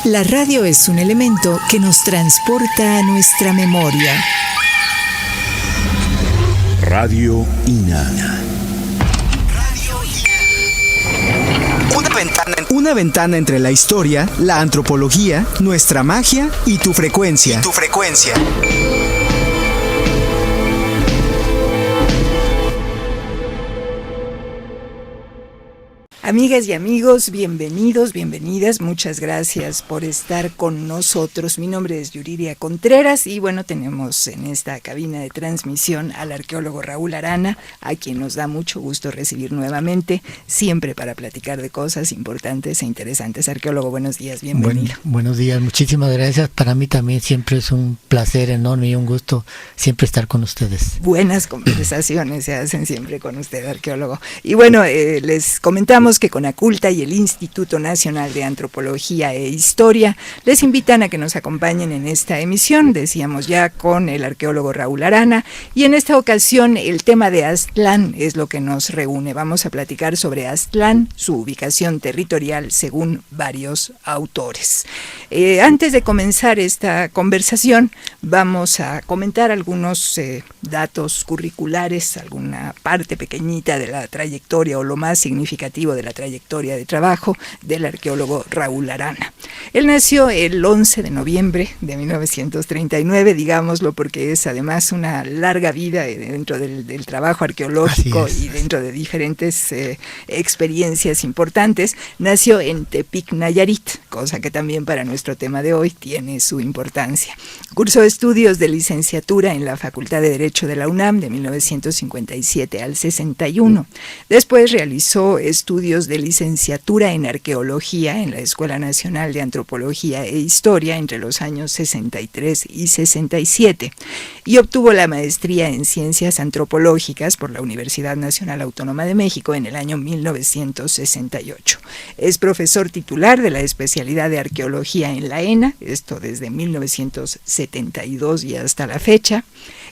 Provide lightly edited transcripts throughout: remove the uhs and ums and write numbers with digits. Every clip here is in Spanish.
La radio es un elemento que nos transporta a nuestra memoria. Radio INA. Una ventana entre la historia, la antropología, nuestra magia y tu frecuencia. Amigas y amigos, bienvenidos, bienvenidas, muchas gracias por estar con nosotros. Mi nombre es Yuridia Contreras y bueno, tenemos en esta cabina de transmisión al arqueólogo Raúl Arana, a quien nos da mucho gusto recibir nuevamente, siempre para platicar de cosas importantes e interesantes. Arqueólogo, buenos días, bienvenido. Buenos días, muchísimas gracias. Para mí también siempre es un placer enorme y un gusto siempre estar con ustedes. Buenas conversaciones se hacen siempre con usted, arqueólogo. Y bueno, les comentamos que Conaculta y el Instituto Nacional de Antropología e Historia les invitan a que nos acompañen en esta emisión, decíamos ya, con el arqueólogo Raúl Arana, y en esta ocasión el tema de Aztlán es lo que nos reúne. Vamos a platicar sobre Aztlán, su ubicación territorial según varios autores. Antes de comenzar esta conversación, vamos a comentar algunos datos curriculares, alguna parte pequeñita de la trayectoria o lo más significativo de la trayectoria de trabajo del arqueólogo Raúl Arana. Él nació el 11 de noviembre de 1939, digámoslo, porque es además una larga vida dentro del trabajo arqueológico y dentro de diferentes experiencias importantes. Nació en Tepic, Nayarit, cosa que también para nuestro tema de hoy tiene su importancia. Cursó estudios de licenciatura en la Facultad de Derecho de la UNAM de 1957 al 61. Después realizó estudios de licenciatura en Arqueología en la Escuela Nacional de Antropología e Historia entre los años 63 y 67 y obtuvo la maestría en Ciencias Antropológicas por la Universidad Nacional Autónoma de México en el año 1968. Es profesor titular de la especialidad de Arqueología en la ENA, esto desde 1972 y hasta la fecha.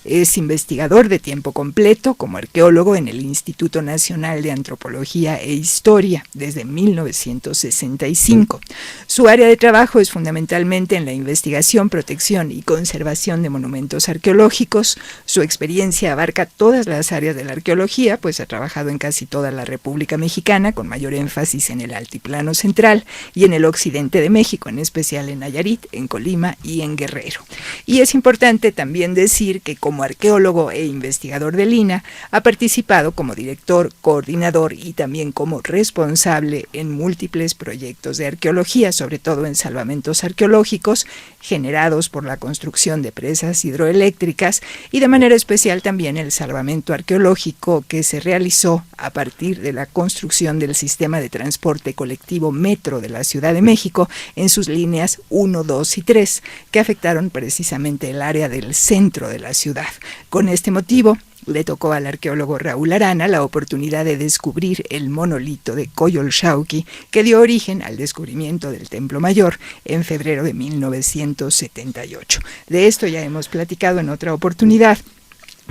Es investigador de tiempo completo como arqueólogo en el Instituto Nacional de Antropología e Historia desde 1965. Su área de trabajo es fundamentalmente en la investigación, protección y conservación de monumentos arqueológicos. Su experiencia abarca todas las áreas de la arqueología, pues ha trabajado en casi toda la República Mexicana, con mayor énfasis en el Altiplano Central y en el occidente de México, en especial en Nayarit, en Colima y en Guerrero. Y es importante también decir que como arqueólogo e investigador del INA, ha participado como director, coordinador y también como responsable en múltiples proyectos de arqueología, sobre todo en salvamentos arqueológicos generados por la construcción de presas hidroeléctricas y de manera especial también el salvamento arqueológico que se realizó a partir de la construcción del sistema de transporte colectivo Metro de la Ciudad de México en sus líneas 1, 2 y 3, que afectaron precisamente el área del centro de la ciudad. Con este motivo, le tocó al arqueólogo Raúl Arana la oportunidad de descubrir el monolito de Coyolxauhqui, que dio origen al descubrimiento del Templo Mayor en febrero de 1978. De esto ya hemos platicado en otra oportunidad.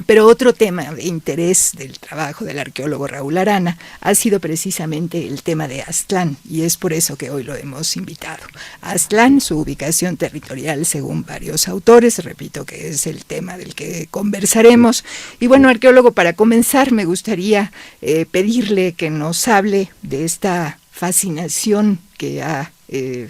Pero otro tema de interés del trabajo del arqueólogo Raúl Arana ha sido precisamente el tema de Aztlán, y es por eso que hoy lo hemos invitado. Aztlán, su ubicación territorial según varios autores, repito que es el tema del que conversaremos. Y bueno, arqueólogo, para comenzar me gustaría pedirle que nos hable de esta fascinación que ha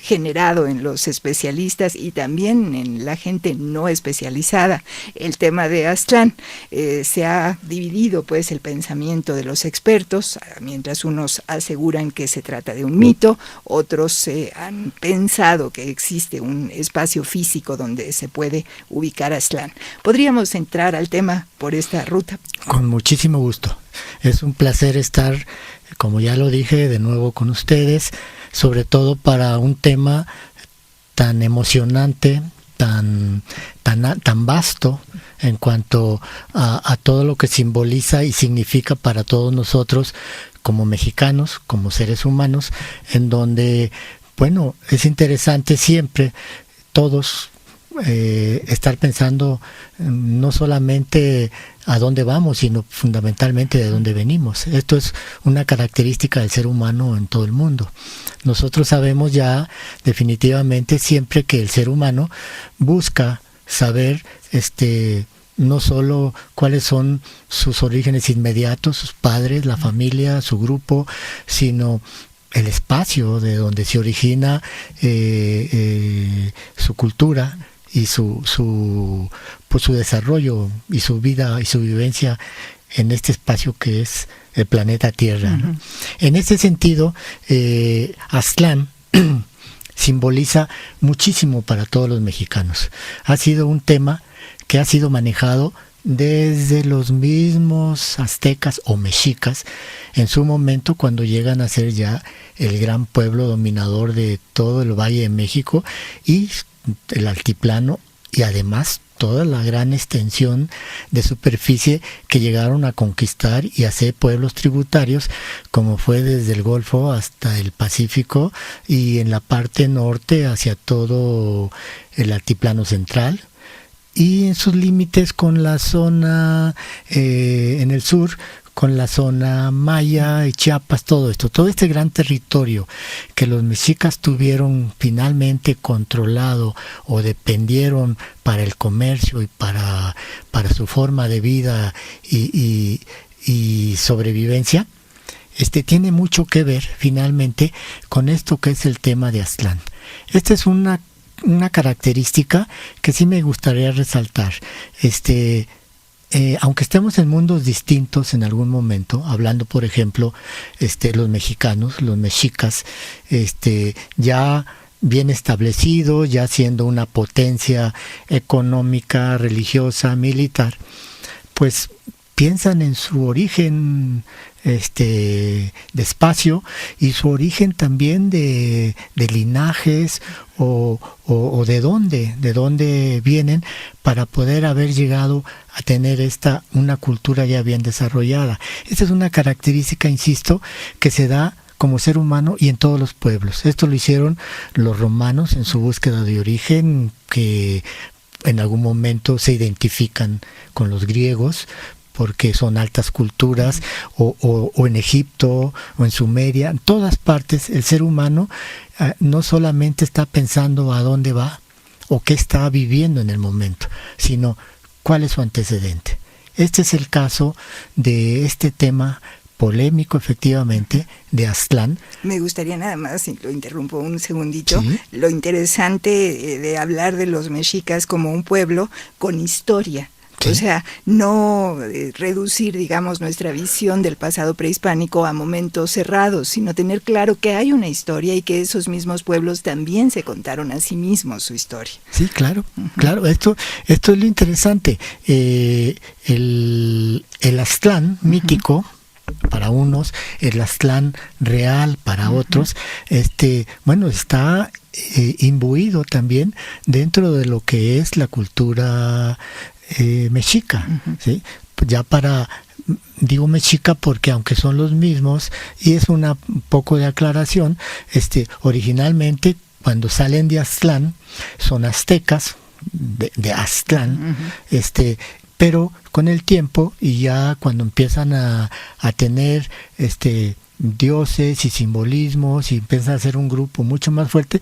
generado en los especialistas y también en la gente no especializada el tema de Aztlán. Se ha dividido pues el pensamiento de los expertos, mientras unos aseguran que se trata de un mito, otros han pensado que existe un espacio físico donde se puede ubicar Aztlán. ¿Podríamos entrar al tema por esta ruta? Con muchísimo gusto. Es un placer estar, como ya lo dije, de nuevo con ustedes, sobre todo para un tema tan emocionante, tan vasto en cuanto a todo lo que simboliza y significa para todos nosotros como mexicanos, como seres humanos, en donde, bueno, es interesante siempre, todos estar pensando no solamente a dónde vamos, sino fundamentalmente de dónde venimos. Esto es una característica del ser humano en todo el mundo. Nosotros sabemos ya definitivamente siempre que el ser humano busca saber no solo cuáles son sus orígenes inmediatos, sus padres, la familia, su grupo, sino el espacio de donde se origina su cultura y su desarrollo y su vida y su vivencia en este espacio que es el planeta Tierra, ¿no? En ese sentido, Aztlán simboliza muchísimo para todos los mexicanos. Ha sido un tema que ha sido manejado desde los mismos aztecas o mexicas en su momento, cuando llegan a ser ya el gran pueblo dominador de todo el Valle de México y el altiplano, y además toda la gran extensión de superficie que llegaron a conquistar y hacer pueblos tributarios, como fue desde el Golfo hasta el Pacífico y en la parte norte hacia todo el altiplano central, y en sus límites con la zona en el sur, con la zona maya y Chiapas, todo este gran territorio que los mexicas tuvieron finalmente controlado o dependieron para el comercio y para su forma de vida y sobrevivencia, tiene mucho que ver finalmente con esto que es el tema de Aztlán. Esta es una característica que sí me gustaría resaltar. Aunque estemos en mundos distintos en algún momento, hablando por ejemplo los mexicanos, los mexicas, ya bien establecidos, ya siendo una potencia económica, religiosa, militar, pues piensan en su origen de espacio y su origen también de linajes o de dónde vienen para poder haber llegado a tener una cultura ya bien desarrollada. Esta es una característica, insisto, que se da como ser humano y en todos los pueblos. Esto lo hicieron los romanos en su búsqueda de origen, que en algún momento se identifican con los griegos, porque son altas culturas, o en Egipto, o en Sumeria, en todas partes el ser humano no solamente está pensando a dónde va, o qué está viviendo en el momento, sino cuál es su antecedente. Este es el caso de este tema polémico, efectivamente, de Aztlán. Me gustaría nada más, si lo interrumpo un segundito, ¿Sí? Lo interesante de hablar de los mexicas como un pueblo con historia. Sí. O sea, no reducir, digamos, nuestra visión del pasado prehispánico a momentos cerrados, sino tener claro que hay una historia y que esos mismos pueblos también se contaron a sí mismos su historia. Sí, claro, claro. Esto es lo interesante. El Aztlán mítico para unos, el Aztlán real para otros, está imbuido también dentro de lo que es la cultura mexica, ¿sí? Ya digo mexica porque aunque son los mismos, y es un poco de aclaración, originalmente cuando salen de Aztlán son aztecas, de Aztlán, pero con el tiempo y ya cuando empiezan a tener dioses y simbolismos y empiezan a ser un grupo mucho más fuerte,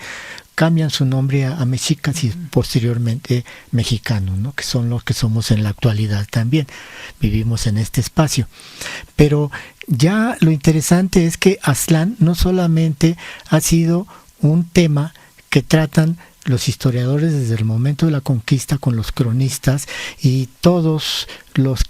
cambian su nombre a mexicas y posteriormente mexicanos, ¿no? Que son los que somos en la actualidad también. Vivimos en este espacio. Pero ya lo interesante es que Aztlán no solamente ha sido un tema que tratan los historiadores desde el momento de la conquista con los cronistas y todos los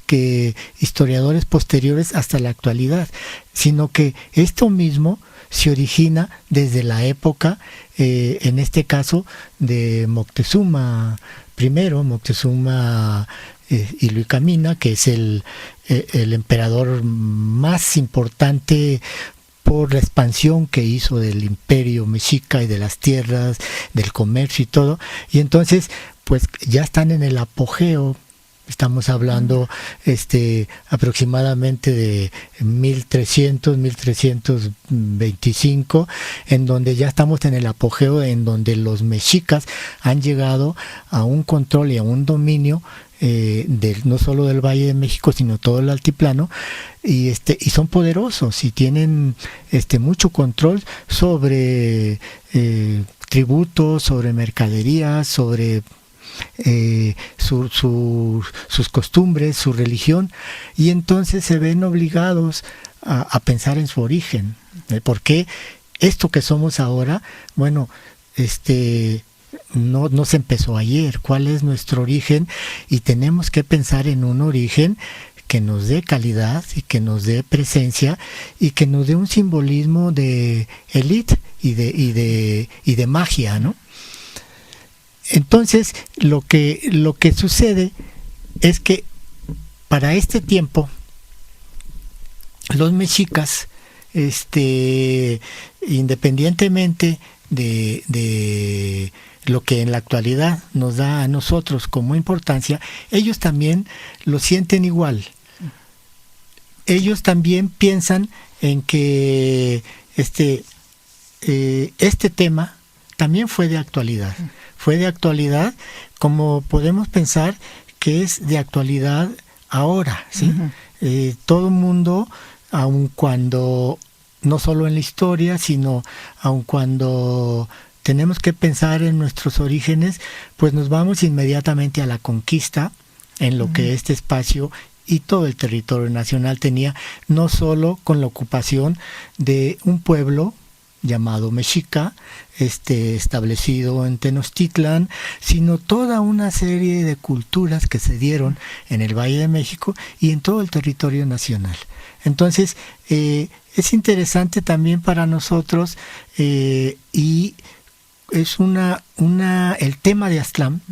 historiadores posteriores hasta la actualidad, sino que esto mismo se origina desde la época, en este caso, de Moctezuma I, Moctezuma Iluicamina, que es el emperador más importante por la expansión que hizo del imperio mexica y de las tierras, del comercio y todo, y entonces pues ya están en el apogeo Estamos hablando aproximadamente de 1325, en donde ya estamos en el apogeo, en donde los mexicas han llegado a un control y a un dominio no solo del Valle de México, sino todo el altiplano, y son poderosos y tienen mucho control sobre tributos, sobre mercaderías, sobre sus costumbres, su religión, y entonces se ven obligados a pensar en su origen. ¿Por qué esto que somos ahora? Bueno, no se empezó ayer. ¿Cuál es nuestro origen? Y tenemos que pensar en un origen que nos dé calidad y que nos dé presencia y que nos dé un simbolismo de élite y de magia, ¿no? Entonces, lo que sucede es que para este tiempo los mexicas, independientemente de lo que en la actualidad nos da a nosotros como importancia, ellos también lo sienten igual. Ellos también piensan en que este tema también fue de actualidad. Fue de actualidad, como podemos pensar que es de actualidad ahora, ¿sí? Todo el mundo, aun cuando, no solo en la historia, sino aun cuando tenemos que pensar en nuestros orígenes, pues nos vamos inmediatamente a la conquista, en lo que este espacio y todo el territorio nacional tenía, no solo con la ocupación de un pueblo llamado mexica, establecido en Tenochtitlan, sino toda una serie de culturas que se dieron en el Valle de México y en todo el territorio nacional. Entonces, es interesante también para nosotros, y es el tema de Aztlán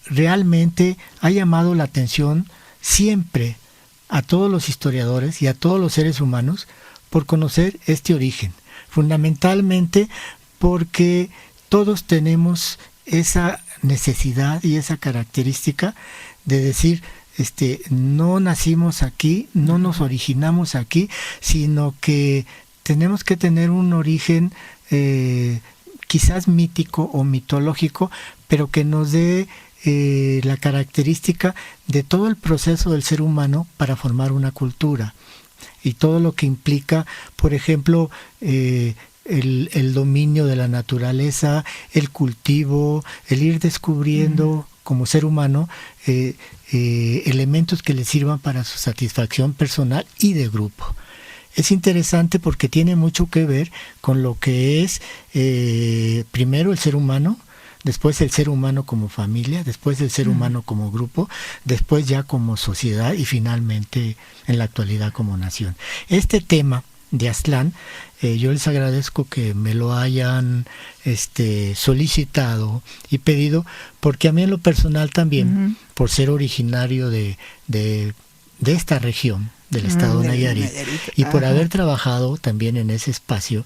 realmente ha llamado la atención siempre a todos los historiadores y a todos los seres humanos por conocer este origen. Fundamentalmente porque todos tenemos esa necesidad y esa característica de decir, no nacimos aquí, no nos originamos aquí, sino que tenemos que tener un origen quizás mítico o mitológico, pero que nos dé la característica de todo el proceso del ser humano para formar una cultura. Y todo lo que implica, por ejemplo, el dominio de la naturaleza, el cultivo, el ir descubriendo como ser humano elementos que le sirvan para su satisfacción personal y de grupo. Es interesante porque tiene mucho que ver con lo que es primero el ser humano, después el ser humano como familia, después el ser humano como grupo, después ya como sociedad y finalmente en la actualidad como nación. Este tema de Aztlán, yo les agradezco que me lo hayan solicitado y pedido, porque a mí en lo personal también, por ser originario de esta región, del estado de Nayarit, y por haber trabajado también en ese espacio,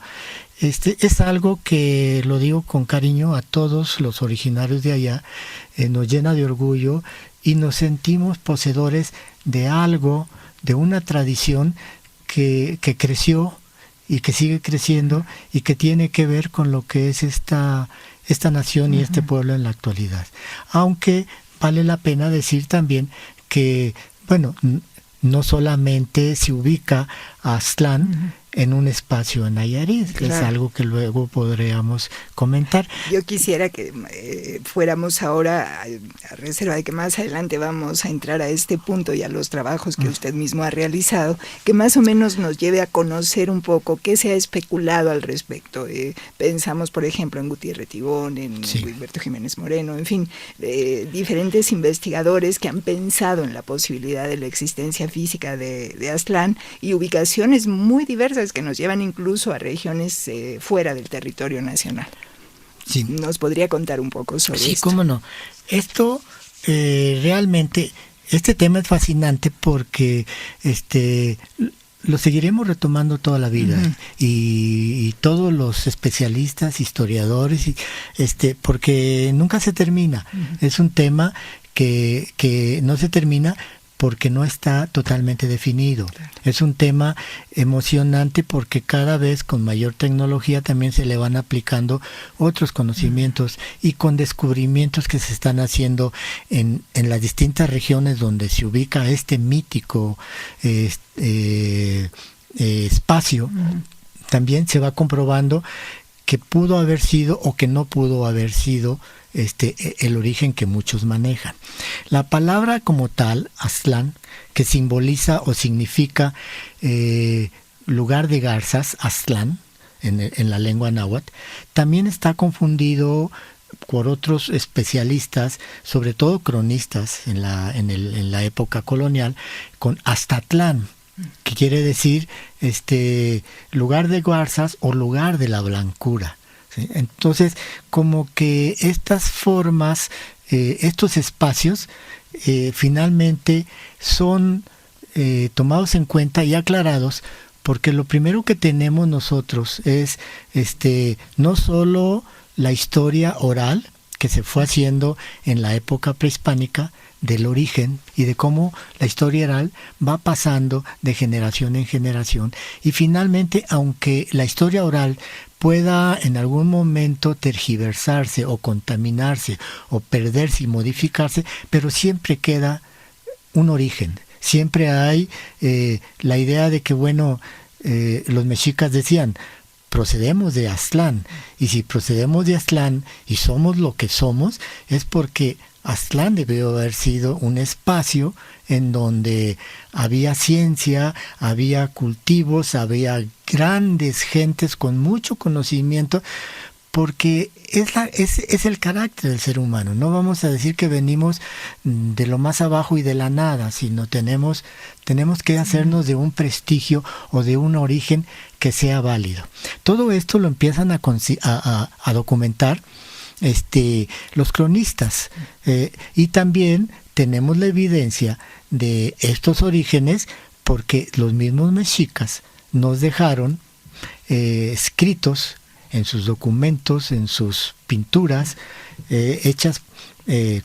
es algo que, lo digo con cariño a todos los originarios de allá, nos llena de orgullo y nos sentimos poseedores de algo, de una tradición que creció y que sigue creciendo y que tiene que ver con lo que es esta nación y este pueblo en la actualidad. Aunque vale la pena decir también que, bueno, no solamente se ubica a Aztlán en un espacio en Nayarit, que es algo que luego podríamos comentar. Yo quisiera que fuéramos ahora, a reserva de que más adelante vamos a entrar a este punto y a los trabajos que usted mismo ha realizado, que más o menos nos lleve a conocer un poco qué se ha especulado al respecto. Pensamos, por ejemplo, en Gutiérrez Tibón, en Gilberto Jiménez Moreno, en fin, diferentes investigadores que han pensado en la posibilidad de la existencia física de Aztlán y ubicaciones muy diversas que nos llevan incluso a regiones fuera del territorio nacional. Sí. ¿Nos podría contar un poco sobre esto? Sí, cómo no. Esto realmente, este tema es fascinante porque lo seguiremos retomando toda la vida y todos los especialistas, historiadores, porque nunca se termina. Es un tema que no se termina porque no está totalmente definido. Es un tema emocionante porque cada vez con mayor tecnología también se le van aplicando otros conocimientos y con descubrimientos que se están haciendo en las distintas regiones donde se ubica este mítico espacio. También se va comprobando que pudo haber sido o que no pudo haber sido el origen que muchos manejan. La palabra como tal, Aztlán, que simboliza o significa lugar de garzas, Aztlán, en la lengua náhuatl, también está confundido por otros especialistas, sobre todo cronistas en la época colonial, con Aztatlán, que quiere decir lugar de garzas o lugar de la blancura. ¿Sí? Entonces, como que estas formas, estos espacios, finalmente son tomados en cuenta y aclarados, porque lo primero que tenemos nosotros es no solo la historia oral que se fue haciendo en la época prehispánica, del origen y de cómo la historia oral va pasando de generación en generación, y finalmente, aunque la historia oral pueda en algún momento tergiversarse o contaminarse o perderse y modificarse, pero siempre queda un origen. Siempre hay la idea de que, los mexicas decían, procedemos de Aztlán, y si procedemos de Aztlán y somos lo que somos, es porque Aztlán debió haber sido un espacio en donde había ciencia, había cultivos, había grandes gentes con mucho conocimiento, porque es el carácter del ser humano. No vamos a decir que venimos de lo más abajo y de la nada, sino tenemos que hacernos de un prestigio o de un origen que sea válido. Todo esto lo empiezan a documentar los cronistas, y también tenemos la evidencia de estos orígenes porque los mismos mexicas nos dejaron escritos en sus documentos, en sus pinturas, hechas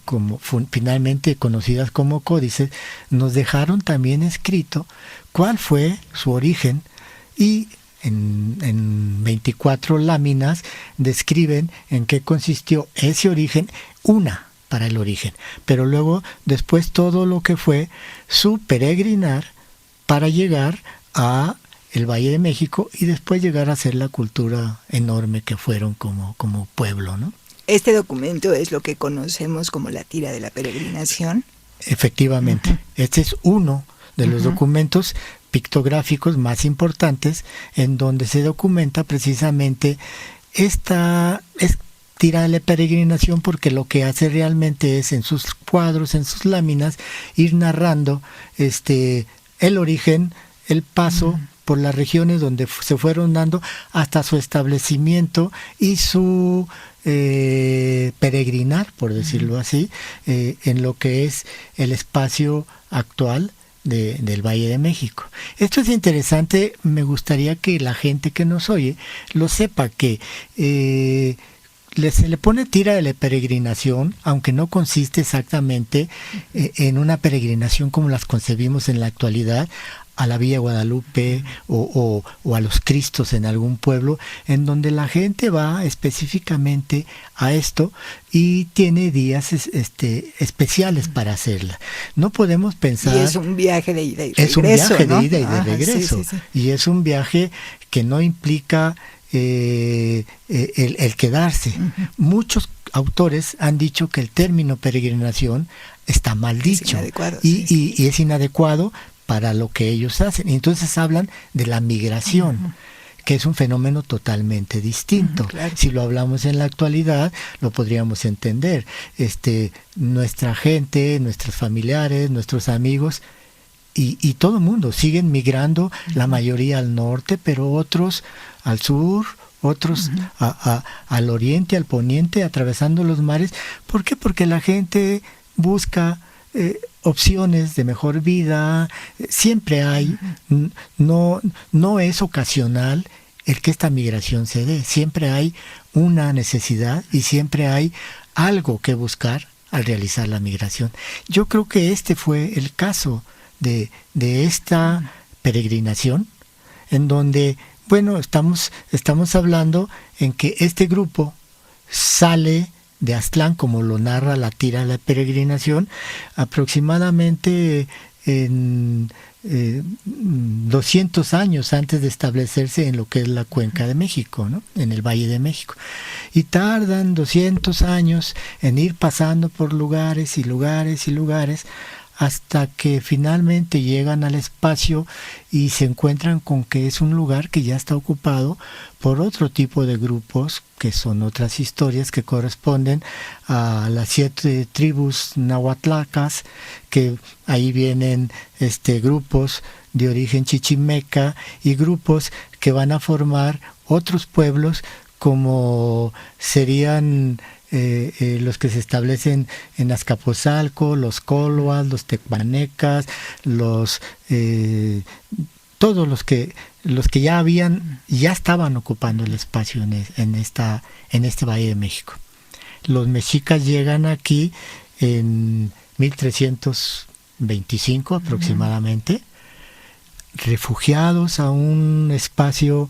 como finalmente conocidas como códices, nos dejaron también escrito cuál fue su origen, y en 24 láminas describen en qué consistió ese origen, una para el origen, pero luego después todo lo que fue su peregrinar para llegar a el Valle de México y después llegar a ser la cultura enorme que fueron como pueblo, ¿no? Este documento es lo que conocemos como la tira de la peregrinación. Efectivamente, este es uno de los documentos pictográficos más importantes en donde se documenta precisamente esta tira de la peregrinación, porque lo que hace realmente es en sus cuadros, en sus láminas, ir narrando el origen, el paso por las regiones donde se fueron dando hasta su establecimiento y su peregrinar, por decirlo así, en lo que es el espacio actual del Valle de México. Esto es interesante, me gustaría que la gente que nos oye lo sepa, que se le pone tira de la peregrinación, aunque no consiste exactamente en una peregrinación como las concebimos en la actualidad, a la Villa Guadalupe o a los Cristos en algún pueblo, en donde la gente va específicamente a esto y tiene días especiales para hacerla. No podemos pensar... Y es un viaje de ida y regreso. Es un viaje, ¿no? De ida y de regreso. Sí. Y es un viaje que no implica el quedarse. Muchos autores han dicho que el término peregrinación está mal dicho. Es inadecuado, y es inadecuado para lo que ellos hacen. Y entonces hablan de la migración, que es un fenómeno totalmente distinto. Claro. Si lo hablamos en la actualidad, lo podríamos entender. Nuestra gente, nuestros familiares, nuestros amigos, y todo el mundo siguen migrando, la mayoría al norte, pero otros al sur, otros al oriente, al poniente, atravesando los mares. ¿Por qué? Porque la gente busca opciones de mejor vida, siempre hay, no es ocasional el que esta migración se dé, siempre hay una necesidad y siempre hay algo que buscar al realizar la migración. Yo creo que este fue el caso de esta peregrinación, en donde, bueno, estamos hablando en que este grupo sale de Aztlán, como lo narra la tira de la peregrinación, aproximadamente en 200 años antes de establecerse en lo que es la Cuenca de México, ¿no? En el Valle de México. Y tardan 200 años en ir pasando por lugares y lugares y lugares, hasta que finalmente llegan al espacio y se encuentran con que es un lugar que ya está ocupado por otro tipo de grupos, que son otras historias que corresponden a las 7 tribus nahuatlacas, que ahí vienen grupos de origen chichimeca y grupos que van a formar otros pueblos, como serían los que se establecen en Azcapotzalco, los coloas, los tecpanecas, todos los que ya estaban ocupando el espacio en este Valle de México. Los mexicas llegan aquí en 1325 aproximadamente, refugiados a un espacio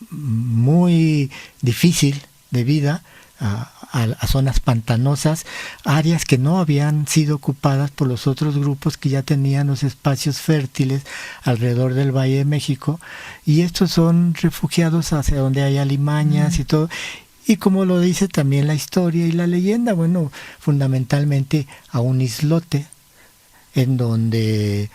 muy difícil de vida, a zonas pantanosas, áreas que no habían sido ocupadas por los otros grupos que ya tenían los espacios fértiles alrededor del Valle de México, y estos son refugiados hacia donde hay alimañas y todo. Y como lo dice también la historia y la leyenda, bueno, fundamentalmente a un islote en donde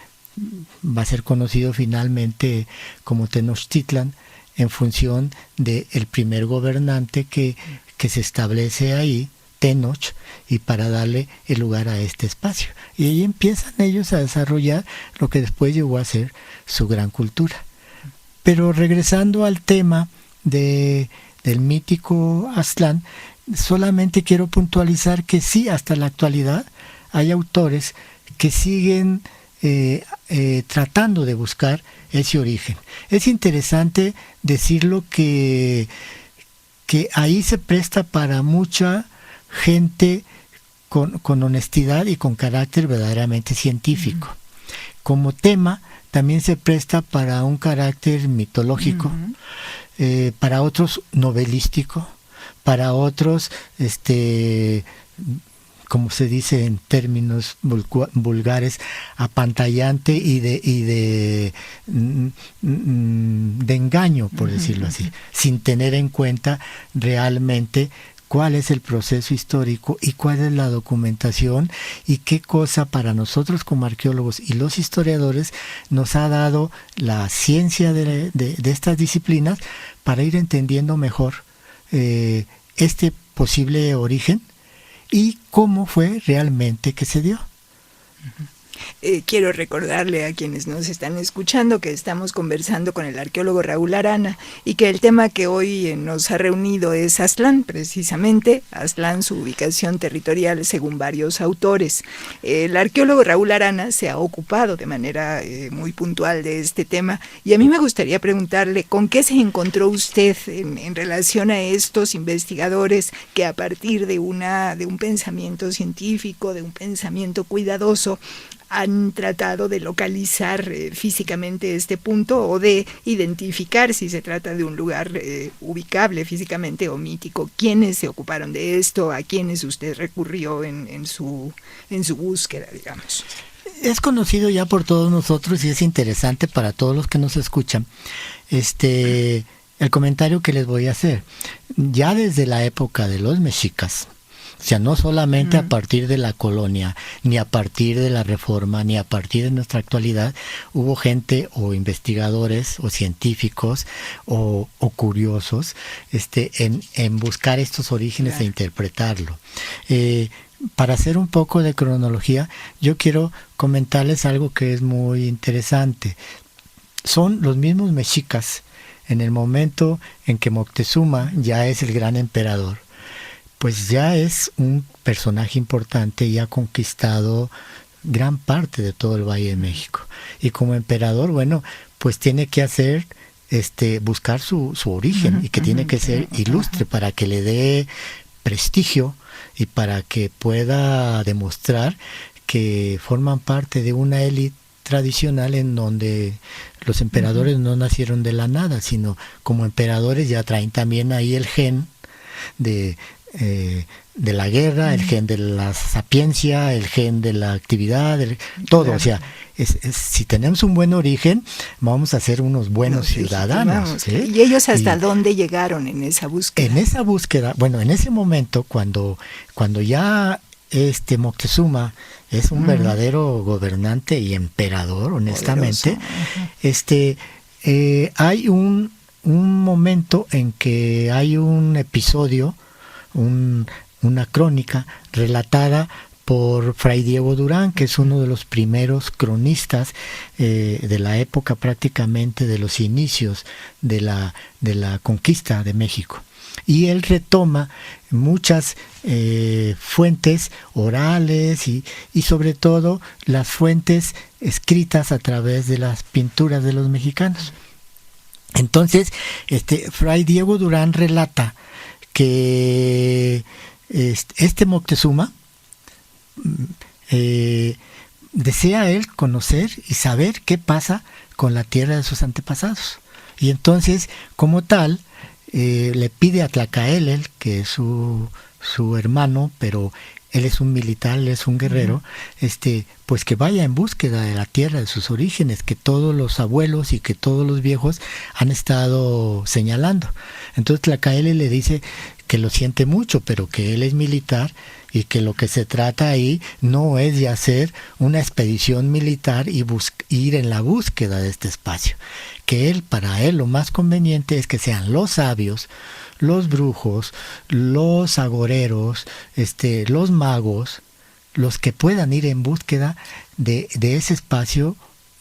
va a ser conocido finalmente como Tenochtitlan, en función del primer gobernante que se establece ahí, Tenoch, y para darle el lugar a este espacio. Y ahí empiezan ellos a desarrollar lo que después llegó a ser su gran cultura. Pero regresando al tema del mítico Aztlán, solamente quiero puntualizar que sí, hasta la actualidad hay autores que siguen tratando de buscar ese origen. Es interesante decirlo que ahí se presta para mucha gente con honestidad y con carácter verdaderamente científico. Como tema también se presta para un carácter mitológico, para otros novelístico, para otros como se dice en términos vulgares, apantallante y de engaño, por decirlo así, sin tener en cuenta realmente cuál es el proceso histórico y cuál es la documentación y qué cosa para nosotros como arqueólogos y los historiadores nos ha dado la ciencia de estas disciplinas para ir entendiendo mejor este posible origen y cómo fue realmente que se dio. Quiero recordarle a quienes nos están escuchando que estamos conversando con el arqueólogo Raúl Arana y que el tema que hoy nos ha reunido es Aztlán, precisamente, Aztlán, su ubicación territorial según varios autores. El arqueólogo Raúl Arana se ha ocupado de manera muy puntual de este tema y a mí me gustaría preguntarle con qué se encontró usted en relación a estos investigadores que a partir de un pensamiento científico, de un pensamiento cuidadoso, han tratado de localizar físicamente este punto o de identificar si se trata de un lugar ubicable físicamente o mítico. ¿Quiénes se ocuparon de esto? ¿A quiénes usted recurrió en su búsqueda, digamos? Es conocido ya por todos nosotros y es interesante para todos los que nos escuchan el comentario que les voy a hacer. Ya desde la época de los mexicas, o sea, no solamente a partir de la colonia, ni a partir de la Reforma, ni a partir de nuestra actualidad, hubo gente o investigadores o científicos o curiosos en buscar estos orígenes e interpretarlo. Para hacer un poco de cronología, yo quiero comentarles algo que es muy interesante. Son los mismos mexicas en el momento en que Moctezuma ya es el gran emperador. Pues ya es un personaje importante y ha conquistado gran parte de todo el Valle de México. Y como emperador, bueno, pues tiene que hacer, buscar su origen y que tiene que ser ilustre para que le dé prestigio y para que pueda demostrar que forman parte de una élite tradicional en donde los emperadores no nacieron de la nada, sino como emperadores ya traen también ahí el gen de la guerra, el gen de la sapiencia, el gen de la actividad, todo. Claro. O sea, si tenemos un buen origen, vamos a ser unos buenos ciudadanos. ¿Sí? ¿Y ellos hasta dónde llegaron en esa búsqueda? En esa búsqueda, bueno, en ese momento, cuando ya Moctezuma es un verdadero gobernante y emperador, honestamente, hay un momento en que hay un episodio, una crónica relatada por Fray Diego Durán, que es uno de los primeros cronistas de la época, prácticamente de los inicios de la conquista de México. Y él retoma muchas fuentes orales y sobre todo las fuentes escritas a través de las pinturas de los mexicanos. Entonces, Fray Diego Durán relata que Moctezuma desea él conocer y saber qué pasa con la tierra de sus antepasados. Y entonces, como tal, le pide a Tlacaelel, que es su hermano, pero él es un militar, él es un guerrero, pues que vaya en búsqueda de la tierra de sus orígenes, que todos los abuelos y que todos los viejos han estado señalando. Entonces Tlacaelel le dice que lo siente mucho, pero que él es militar y que lo que se trata ahí no es de hacer una expedición militar y ir en la búsqueda de este espacio, que para él lo más conveniente es que sean los sabios, los brujos, los agoreros, los magos, los que puedan ir en búsqueda de ese espacio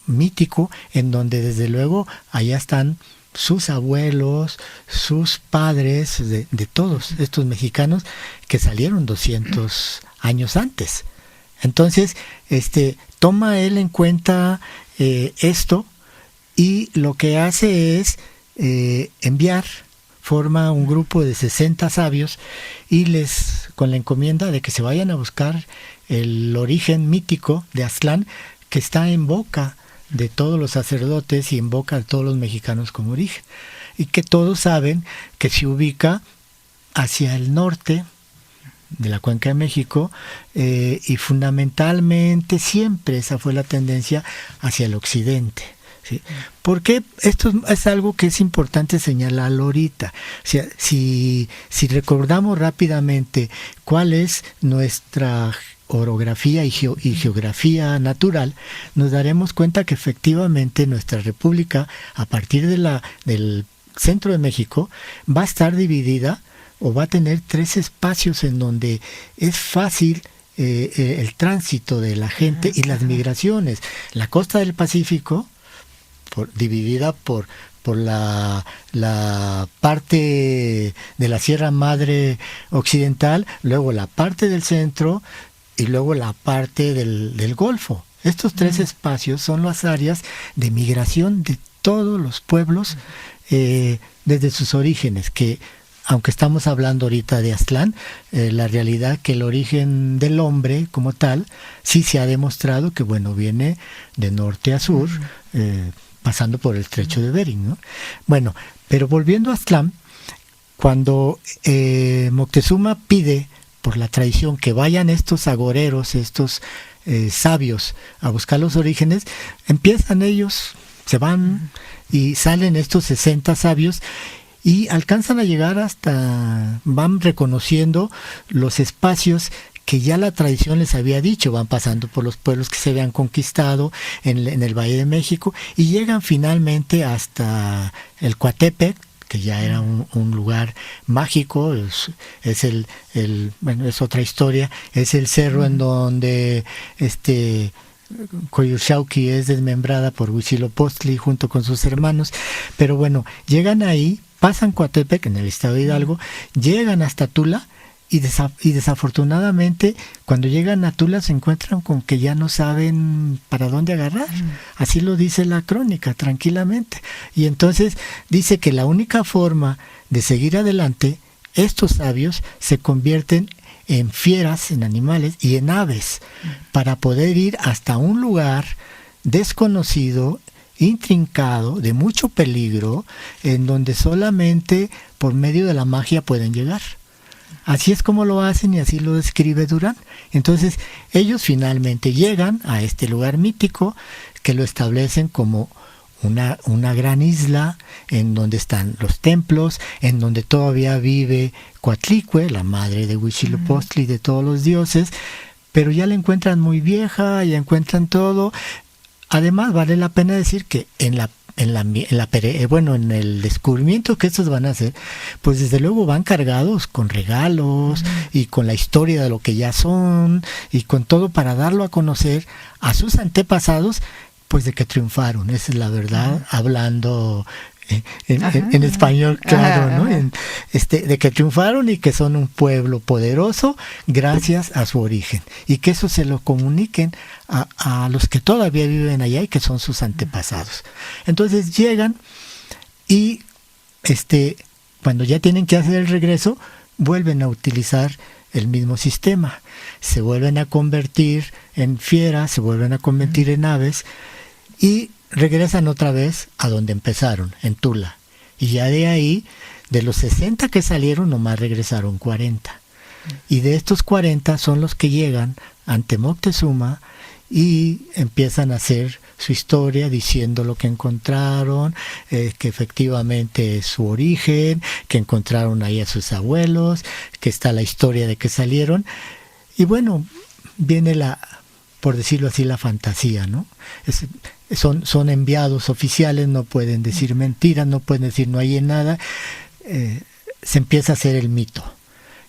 mítico en donde desde luego allá están sus abuelos, sus padres, de todos estos mexicanos que salieron 200 años antes. Entonces, toma él en cuenta esto y lo que hace es forma un grupo de 60 sabios y con la encomienda de que se vayan a buscar el origen mítico de Aztlán, que está en boca de todos los sacerdotes y en boca de todos los mexicanos como origen, y que todos saben que se ubica hacia el norte de la Cuenca de México, y fundamentalmente siempre esa fue la tendencia hacia el occidente. ¿Sí? Porque esto es algo que es importante señalarlo ahorita. O sea, si recordamos rápidamente cuál es nuestra orografía y geografía natural, nos daremos cuenta que efectivamente nuestra república, a partir del centro de México, va a estar dividida o va a tener 3 espacios en donde es fácil el tránsito de la gente y las migraciones. La costa del Pacífico, dividida por la parte de la Sierra Madre Occidental, luego la parte del centro y luego la parte del Golfo. Estos 3 espacios son las áreas de migración de todos los pueblos desde sus orígenes, que aunque estamos hablando ahorita de Aztlán, la realidad que el origen del hombre como tal sí se ha demostrado que viene de norte a sur, pasando por el estrecho de Bering, ¿no? Bueno, pero volviendo a Aztlán, cuando Moctezuma pide por la tradición que vayan estos agoreros, estos sabios a buscar los orígenes, empiezan ellos, se van y salen estos 60 sabios y alcanzan a llegar van reconociendo los espacios que ya la tradición les había dicho, van pasando por los pueblos que se habían conquistado en el Valle de México y llegan finalmente hasta el Coatepec, que ya era un lugar mágico, es otra historia, es el cerro en donde Coyolxauhqui es desmembrada por Huitzilopochtli junto con sus hermanos, pero llegan ahí, pasan Coatepec en el estado de Hidalgo, llegan hasta Tula y desafortunadamente cuando llegan a Tula se encuentran con que ya no saben para dónde agarrar. Así lo dice la crónica, tranquilamente. Y entonces dice que la única forma de seguir adelante, estos sabios se convierten en fieras, en animales y en aves, para poder ir hasta un lugar desconocido, intrincado, de mucho peligro, en donde solamente por medio de la magia pueden llegar. Así es como lo hacen y así lo describe Durán. Entonces ellos finalmente llegan a este lugar mítico que lo establecen como una gran isla en donde están los templos, en donde todavía vive Coatlicue, la madre de Huitzilopochtli, de todos los dioses, pero ya la encuentran muy vieja, ya encuentran todo. Además vale la pena decir que en el descubrimiento que estos van a hacer, pues desde luego van cargados con regalos y con la historia de lo que ya son y con todo para darlo a conocer a sus antepasados, pues de que triunfaron, esa es la verdad, hablando en español, claro, ¿no? De que triunfaron y que son un pueblo poderoso gracias a su origen, y que eso se lo comuniquen a los que todavía viven allá y que son sus antepasados. Entonces llegan y cuando ya tienen que hacer el regreso, vuelven a utilizar el mismo sistema, se vuelven a convertir en fieras, se vuelven a convertir en aves, y regresan otra vez a donde empezaron, en Tula. Y ya de ahí, de los 60 que salieron, nomás regresaron 40. Y de estos 40 son los que llegan ante Moctezuma y empiezan a hacer su historia diciendo lo que encontraron, que efectivamente es su origen, que encontraron ahí a sus abuelos, que está la historia de que salieron. Y bueno, viene por decirlo así, la fantasía, ¿no? Son enviados oficiales, no pueden decir mentiras, no pueden decir no hay en nada, se empieza a hacer el mito.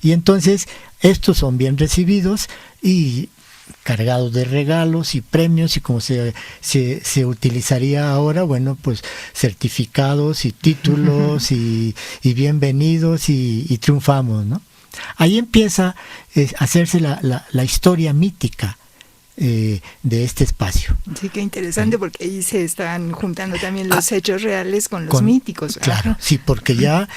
Y entonces estos son bien recibidos y cargados de regalos y premios, y como se utilizaría ahora, bueno, pues certificados y títulos y bienvenidos y triunfamos, ¿no? Ahí empieza a hacerse la historia mítica de este espacio. Sí, qué interesante, porque ahí se están juntando también los hechos reales con los míticos. Claro, sí, porque ya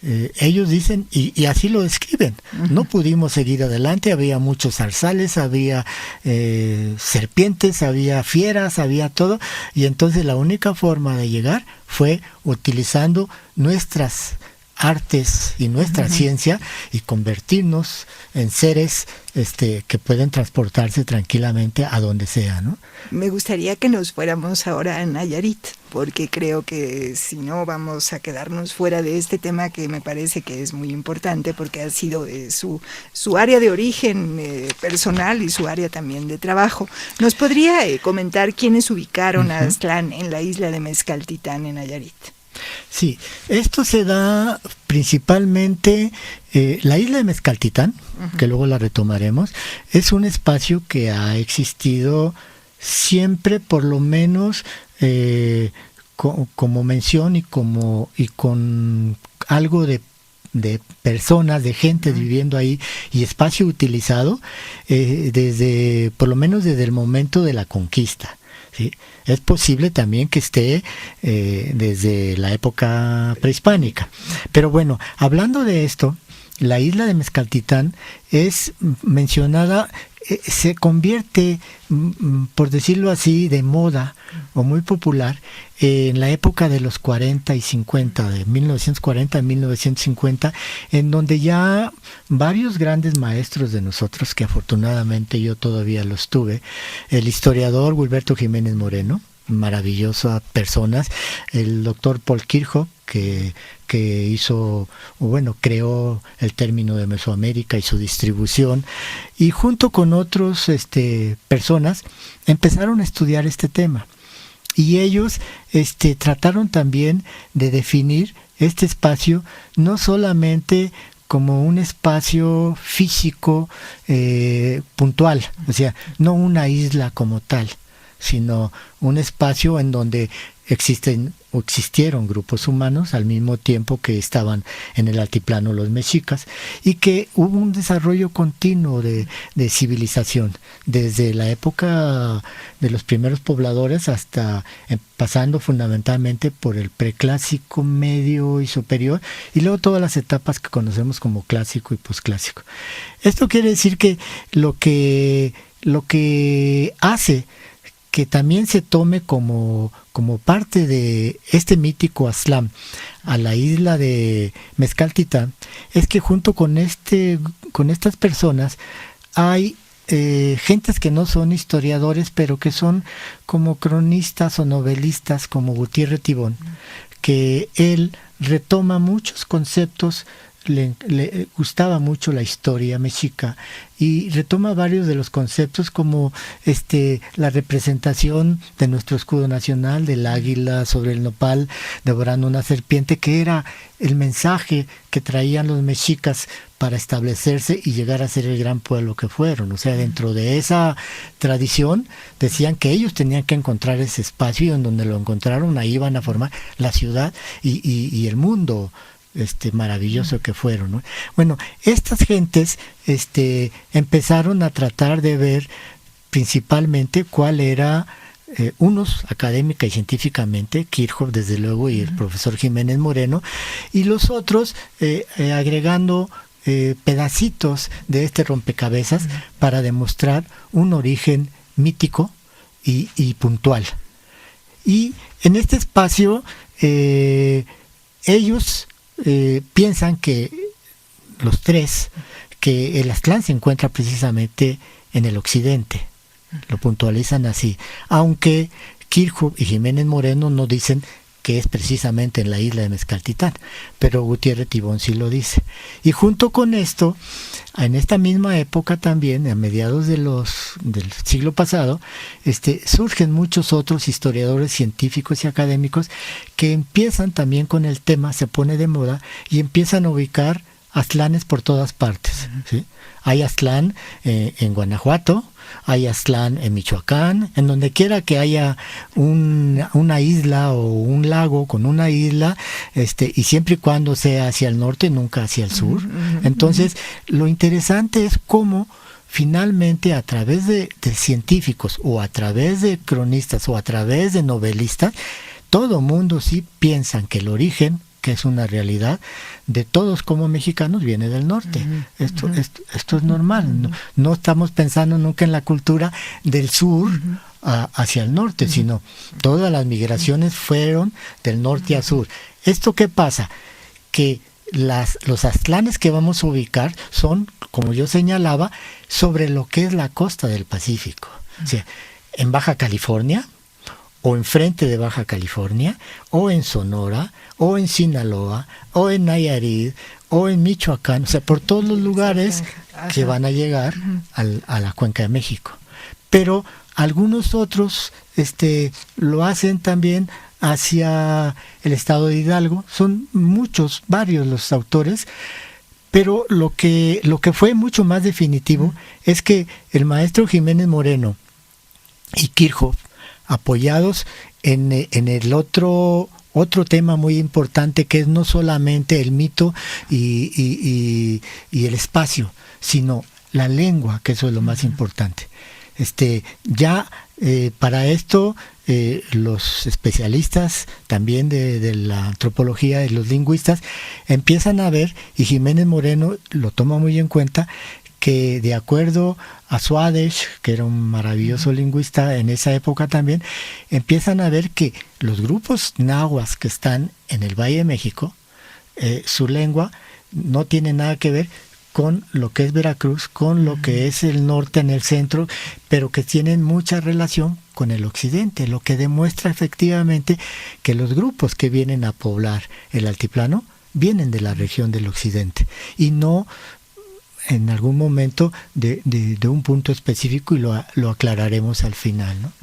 ellos dicen, y así lo describen, no pudimos seguir adelante, había muchos zarzales, había serpientes, había fieras, había todo, y entonces la única forma de llegar fue utilizando nuestras artes y nuestra ciencia y convertirnos en seres que pueden transportarse tranquilamente a donde sea, ¿no? Me gustaría que nos fuéramos ahora a Nayarit, porque creo que si no vamos a quedarnos fuera de este tema, que me parece que es muy importante porque ha sido su área de origen personal y su área también de trabajo. ¿Nos podría comentar quiénes ubicaron a Aztlán en la isla de Mezcaltitán en Nayarit? Sí, esto se da principalmente, la isla de Mezcaltitán, que luego la retomaremos, es un espacio que ha existido siempre, por lo menos como mención y con algo de personas, de gente viviendo ahí y espacio utilizado por lo menos desde el momento de la conquista. ¿Sí? Es posible también que esté desde la época prehispánica. Pero bueno, hablando de esto, la isla de Mezcaltitán es mencionada, se convierte, por decirlo así, de moda o muy popular en la época de los 40 y 50, de 1940 a 1950, en donde ya varios grandes maestros de nosotros, que afortunadamente yo todavía los tuve, el historiador Wilberto Jiménez Moreno, maravillosas personas, el doctor Paul Kirchhoff, que creó el término de Mesoamérica y su distribución, y junto con otros personas empezaron a estudiar este tema, y ellos trataron también de definir este espacio no solamente como un espacio físico puntual, o sea, no una isla como tal, sino un espacio en donde existen o existieron grupos humanos al mismo tiempo que estaban en el altiplano los mexicas, y que hubo un desarrollo continuo de civilización, desde la época de los primeros pobladores hasta pasando fundamentalmente por el preclásico, medio y superior, y luego todas las etapas que conocemos como clásico y posclásico. Esto quiere decir que lo que hace que también se tome como parte de este mítico Aztlán a la isla de Mezcaltitán, es que junto con estas personas hay gentes que no son historiadores, pero que son como cronistas o novelistas, como Gutiérrez Tibón, que él retoma muchos conceptos. Le gustaba mucho la historia mexica y retoma varios de los conceptos, como la representación de nuestro escudo nacional, del águila sobre el nopal devorando una serpiente, que era el mensaje que traían los mexicas para establecerse y llegar a ser el gran pueblo que fueron. O sea, dentro de esa tradición decían que ellos tenían que encontrar ese espacio, y en donde lo encontraron ahí iban a formar la ciudad y el mundo maravilloso que fueron, ¿no? Bueno, estas gentes empezaron a tratar de ver principalmente cuál era, unos académica y científicamente, Kirchhoff desde luego y el profesor Jiménez Moreno, y los otros agregando pedacitos de este rompecabezas para demostrar un origen mítico y puntual. Y en este espacio ellos piensan que los tres, que el Aztlán se encuentra precisamente en el occidente, lo puntualizan así, aunque Kirchhoff y Jiménez Moreno no dicen que es precisamente en la isla de Mezcaltitán, pero Gutiérrez Tibón sí lo dice. Y junto con esto, en esta misma época también, a mediados del siglo pasado, surgen muchos otros historiadores científicos y académicos que empiezan también con el tema, se pone de moda, y empiezan a ubicar Aztlanes por todas partes, ¿sí? Hay Aztlán en Guanajuato, hay Aztlán en Michoacán, en donde quiera que haya una isla o un lago con una isla, y siempre y cuando sea hacia el norte, nunca hacia el sur. Entonces, lo interesante es cómo finalmente a través de científicos o a través de cronistas o a través de novelistas, todo mundo sí piensan que el origen, que es una realidad de todos como mexicanos, viene del norte. Esto es normal. No estamos pensando nunca en la cultura del sur hacia el norte, sino todas las migraciones fueron del norte a sur. ¿Esto qué pasa? Que los aztlanes que vamos a ubicar son, como yo señalaba, sobre lo que es la costa del Pacífico. O sea, en Baja California, o enfrente de Baja California, o en Sonora, o en Sinaloa, o en Nayarit, o en Michoacán, o sea, por todos los lugares que van a llegar a la Cuenca de México. Pero algunos otros lo hacen también hacia el estado de Hidalgo. Son varios los autores, pero lo que fue mucho más definitivo es que el maestro Jiménez Moreno y Kirchhoff, apoyados en el otro tema muy importante, que es no solamente el mito y el espacio, sino la lengua, que eso es lo más importante. Para esto los especialistas también de la antropología y los lingüistas empiezan a ver, y Jiménez Moreno lo toma muy en cuenta, que de acuerdo a Swadesh, que era un maravilloso lingüista en esa época también, empiezan a ver que los grupos náhuatl que están en el Valle de México, su lengua no tiene nada que ver con lo que es Veracruz, con lo que es el norte en el centro, pero que tienen mucha relación con el occidente, lo que demuestra efectivamente que los grupos que vienen a poblar el altiplano vienen de la región del occidente y no en algún momento de un punto específico, y lo aclararemos al final, ¿no?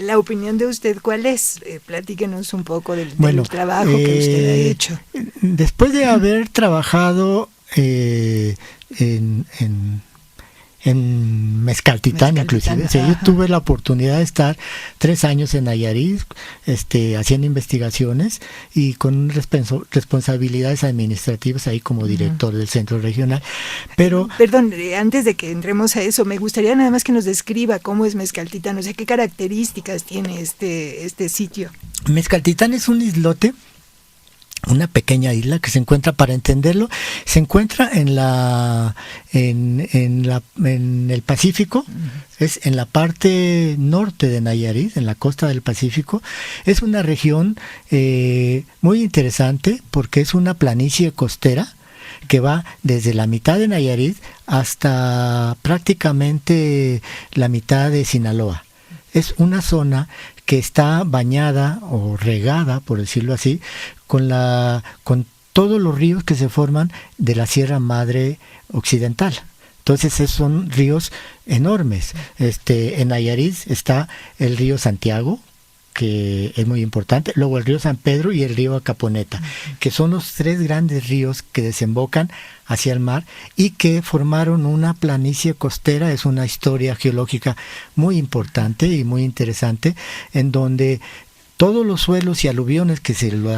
La opinión de usted, ¿cuál es? Platíquenos un poco del trabajo que usted ha hecho. Después de haber trabajado en en Mezcaltitán inclusive. O sea, yo tuve la oportunidad de estar 3 años en Nayarit, haciendo investigaciones y con responsabilidades administrativas ahí como director del centro regional. Pero perdón, antes de que entremos a eso, me gustaría nada más que nos describa cómo es Mezcaltitán, o sea, qué características tiene este sitio. Mezcaltitán es un islote, una pequeña isla que se encuentra, para entenderlo, se encuentra en el Pacífico, es en la parte norte de Nayarit, en la costa del Pacífico. Es una región muy interesante porque es una planicie costera que va desde la mitad de Nayarit hasta prácticamente la mitad de Sinaloa. Es una zona que está bañada o regada, por decirlo así, con todos los ríos que se forman de la Sierra Madre Occidental. Entonces son ríos enormes. En Nayarit está el río Santiago, que es muy importante, luego el río San Pedro y el río Acaponeta, que son los 3 grandes ríos que desembocan hacia el mar y que formaron una planicie costera. Es una historia geológica muy importante y muy interesante, en donde todos los suelos y aluviones que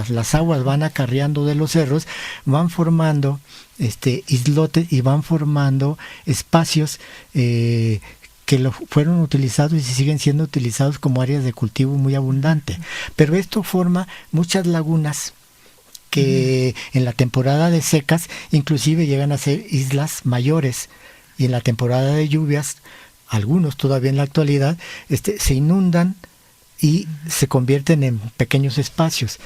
las aguas van acarreando de los cerros van formando islotes y van formando espacios que fueron utilizados y siguen siendo utilizados como áreas de cultivo muy abundante. Pero esto forma muchas lagunas que en la temporada de secas inclusive llegan a ser islas mayores, y en la temporada de lluvias, algunos todavía en la actualidad, se inundan y se convierten en pequeños espacios.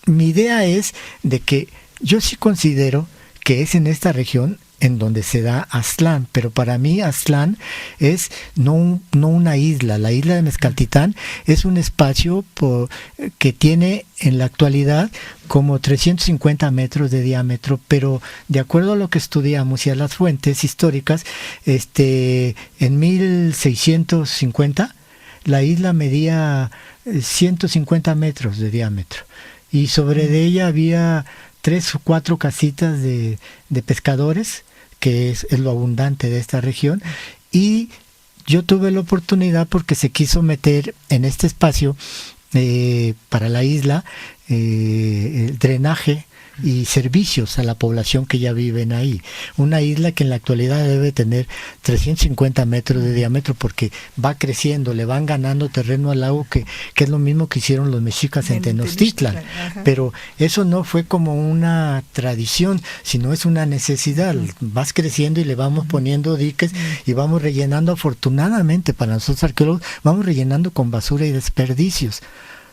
Mi idea es de que yo sí considero que es en esta región en donde se da Aztlán, pero para mí Aztlán es no una isla. La isla de Mezcaltitán es un espacio que tiene en la actualidad como 350 metros de diámetro, pero de acuerdo a lo que estudiamos y a las fuentes históricas, en 1650 la isla medía 150 metros de diámetro, y sobre de ella había 3 o 4 casitas de pescadores, que es lo abundante de esta región. Y yo tuve la oportunidad, porque se quiso meter en este espacio para la isla el drenaje y servicios a la población que ya viven ahí. Una isla que en la actualidad debe tener 350 metros de diámetro, porque va creciendo, le van ganando terreno al lago, que es lo mismo que hicieron los mexicas en Tenochtitlan. Pero eso no fue como una tradición, sino es una necesidad. Vas creciendo y le vamos poniendo diques y vamos rellenando, afortunadamente para nosotros arqueólogos, vamos rellenando con basura y desperdicios.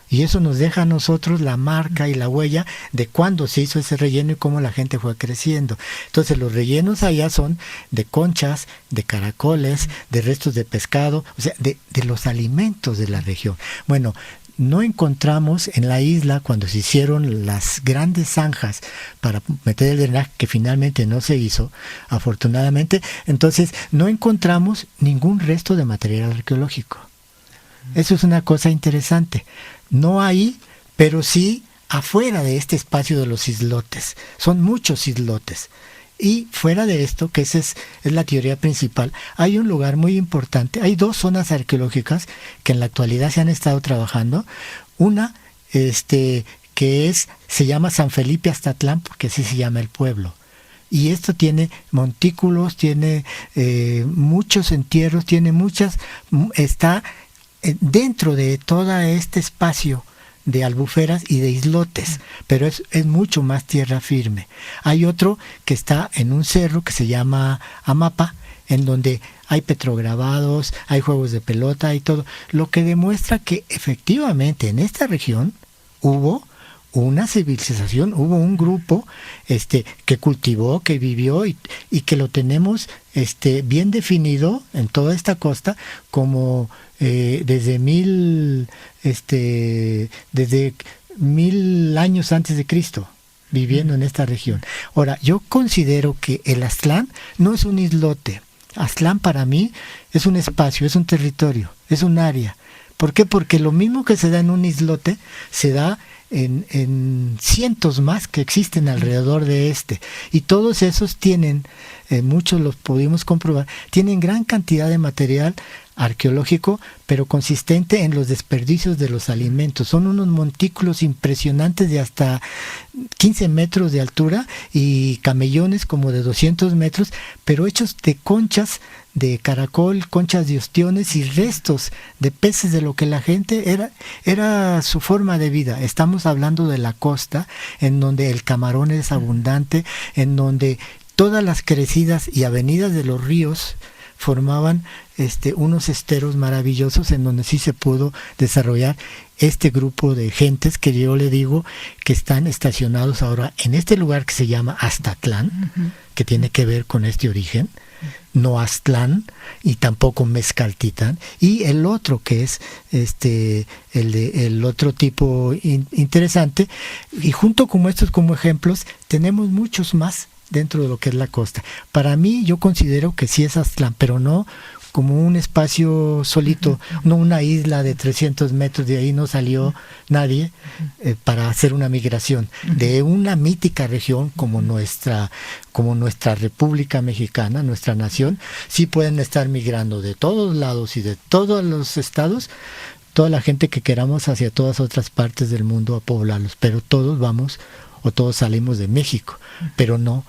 Y eso nos deja a nosotros la marca y la huella de cuándo se hizo ese relleno y cómo la gente fue creciendo. Entonces los rellenos allá son de conchas, de caracoles, de restos de pescado, o sea, de los alimentos de la región. Bueno, no encontramos en la isla, cuando se hicieron las grandes zanjas para meter el drenaje, que finalmente no se hizo, afortunadamente, entonces no encontramos ningún resto de material arqueológico. Eso es una cosa interesante. No ahí, pero sí afuera de este espacio de los islotes. Son muchos islotes. Y fuera de esto, que esa es la teoría principal, hay un lugar muy importante. Hay 2 zonas arqueológicas que en la actualidad se han estado trabajando. Una, se llama San Felipe Aztatlán, porque así se llama el pueblo. Y esto tiene montículos, tiene muchos entierros, está dentro de todo este espacio de albuferas y de islotes, pero es mucho más tierra firme. Hay otro que está en un cerro que se llama Amapa, en donde hay petrograbados, hay juegos de pelota y todo, lo que demuestra que efectivamente en esta región hubo una civilización, hubo un grupo que cultivó, que vivió y que lo tenemos bien definido en toda esta costa como desde 1000 años antes de Cristo, viviendo en esta región. Ahora, yo considero que el Aztlán no es un islote. Aztlán para mí es un espacio, es un territorio, es un área. ¿Por qué? Porque lo mismo que se da en un islote se da en cientos más que existen alrededor de este. Y todos esos tienen, muchos los pudimos comprobar, tienen gran cantidad de material arqueológico, pero consistente en los desperdicios de los alimentos. Son unos montículos impresionantes de hasta 15 metros de altura y camellones como de 200 metros, pero hechos de conchas de caracol, conchas de ostiones y restos de peces de lo que la gente era su forma de vida. Estamos hablando de la costa, en donde el camarón es abundante, en donde todas las crecidas y avenidas de los ríos formaban unos esteros maravillosos en donde sí se pudo desarrollar este grupo de gentes que yo le digo que están estacionados ahora en este lugar que se llama Aztatlán, que tiene que ver con este origen, no Aztlán y tampoco Mezcaltitán, y el otro que es el otro tipo interesante, y junto con estos como ejemplos tenemos muchos más dentro de lo que es la costa. Para mí, yo considero que sí es Aztlán, pero no como un espacio solito, no una isla de 300 metros, de ahí no salió nadie para hacer una migración. De una mítica región como nuestra República Mexicana, nuestra nación, sí pueden estar migrando de todos lados y de todos los estados, toda la gente que queramos hacia todas otras partes del mundo a poblarlos, pero todos vamos o todos salimos de México, pero no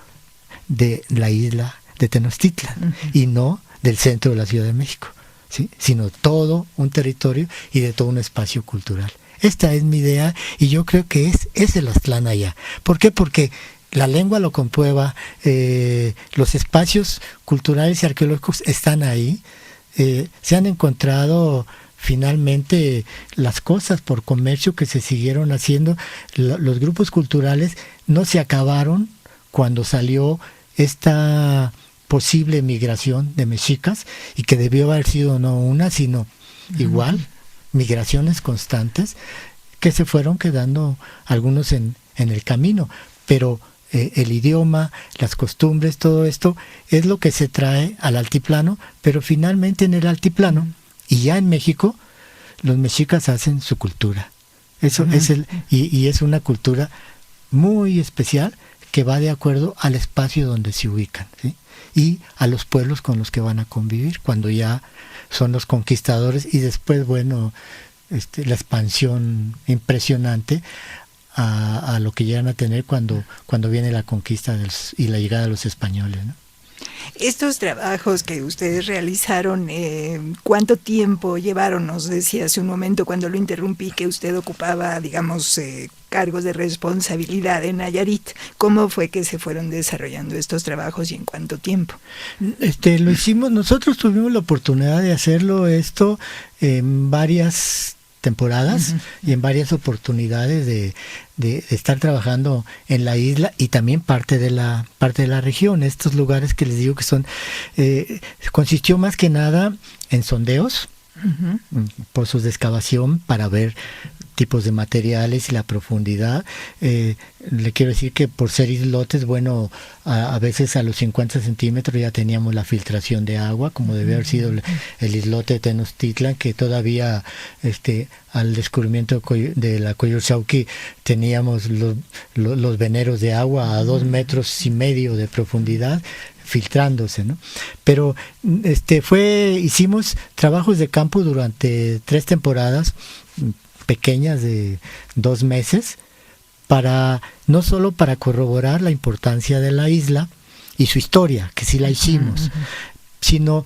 de la isla de Tenochtitlan y no del centro de la Ciudad de México, ¿sí? Sino todo un territorio y de todo un espacio cultural. Esta es mi idea y yo creo que es el Aztlán allá. ¿Por qué? Porque la lengua lo comprueba, los espacios culturales y arqueológicos están ahí, se han encontrado finalmente las cosas por comercio que se siguieron haciendo. Los grupos culturales no se acabaron cuando salió esta posible migración de mexicas, y que debió haber sido no una, sino igual, migraciones constantes, que se fueron quedando algunos en el camino, pero el idioma, las costumbres, todo esto es lo que se trae al altiplano, pero finalmente en el altiplano, y ya en México, los mexicas hacen su cultura. Eso es y es una cultura muy especial que va de acuerdo al espacio donde se ubican, ¿sí? Y a los pueblos con los que van a convivir cuando ya son los conquistadores, y después, bueno, la expansión impresionante a lo que llegan a tener cuando viene la conquista y la llegada de los españoles, ¿no? Estos trabajos que ustedes realizaron, ¿cuánto tiempo llevaron? Nos decía hace un momento, cuando lo interrumpí, que usted ocupaba, digamos, cargos de responsabilidad en Nayarit. ¿Cómo fue que se fueron desarrollando estos trabajos y en cuánto tiempo? Lo hicimos, nosotros tuvimos la oportunidad de hacerlo esto en varias temporadas y en varias oportunidades de estar trabajando en la isla y también parte de la región. Estos lugares que les digo que son consistió más que nada en sondeos, pozos de excavación para ver tipos de materiales y la profundidad. Le quiero decir que por ser islotes, bueno, a veces a los 50 centímetros ya teníamos la filtración de agua, como debe haber sido el islote de Tenochtitlan, que todavía al descubrimiento de la Coyolxauhqui teníamos los veneros de agua a 2,5 metros de profundidad, filtrándose, ¿no? Pero hicimos trabajos de campo durante 3 temporadas pequeñas de 2 meses, no solo para corroborar la importancia de la isla y su historia, que sí la hicimos, sino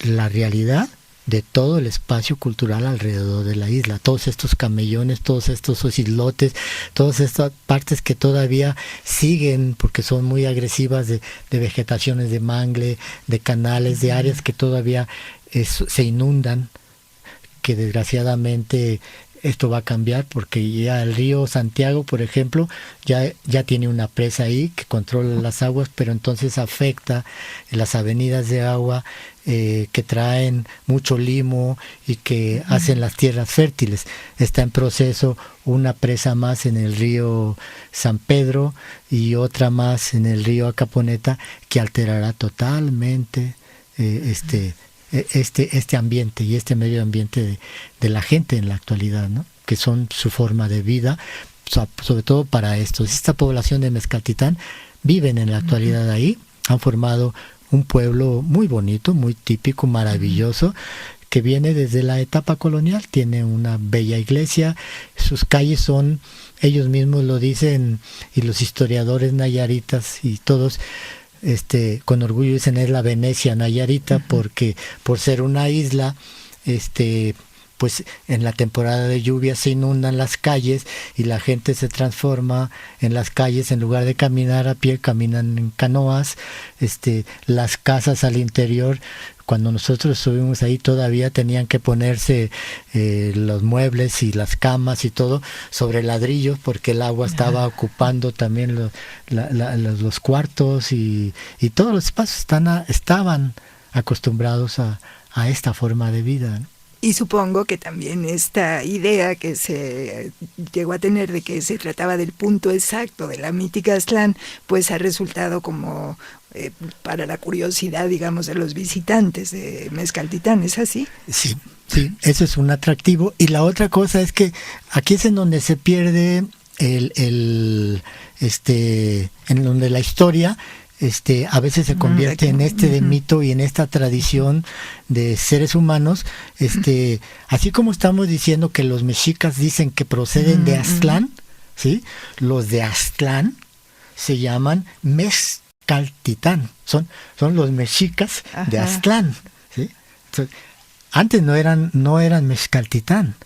la realidad de todo el espacio cultural alrededor de la isla, todos estos camellones, todos estos islotes, todas estas partes que todavía siguen, porque son muy agresivas, de vegetaciones de mangle, de canales, de áreas que todavía se inundan, que desgraciadamente esto va a cambiar, porque ya el río Santiago, por ejemplo, ya tiene una presa ahí que controla las aguas, pero entonces afecta las avenidas de agua que traen mucho limo y que hacen las tierras fértiles. Está en proceso una presa más en el río San Pedro y otra más en el río Acaponeta, que alterará totalmente este ambiente y este medio ambiente de la gente en la actualidad, ¿no? que son su forma de vida, sobre todo para estos. Esta población de Mezcaltitán viven en la actualidad ahí, han formado un pueblo muy bonito, muy típico, maravilloso, que viene desde la etapa colonial, tiene una bella iglesia, sus calles son, ellos mismos lo dicen, y los historiadores nayaritas y todos, con orgullo dicen, es la Venecia nayarita, porque por ser una isla, pues en la temporada de lluvia se inundan las calles y la gente se transforma en las calles, en lugar de caminar a pie, caminan en canoas. Las casas al interior, cuando nosotros estuvimos ahí, todavía tenían que ponerse los muebles y las camas y todo sobre ladrillos, porque el agua estaba ocupando también los cuartos y todos los espacios estaban acostumbrados a esta forma de vida, ¿no? Y supongo que también esta idea que se llegó a tener de que se trataba del punto exacto de la mítica Aztlán, pues ha resultado como para la curiosidad, digamos, de los visitantes de Mezcaltitán, ¿es así? Sí, eso es un atractivo. Y la otra cosa es que aquí es en donde se pierde en donde la historia a veces se convierte en de mito y en esta tradición de seres humanos, así como estamos diciendo que los mexicas dicen que proceden de Aztlán, ¿sí? Los de Aztlán se llaman Mezcaltitán, son los mexicas de Aztlán, ¿sí? Entonces, antes no eran Mezcaltitán.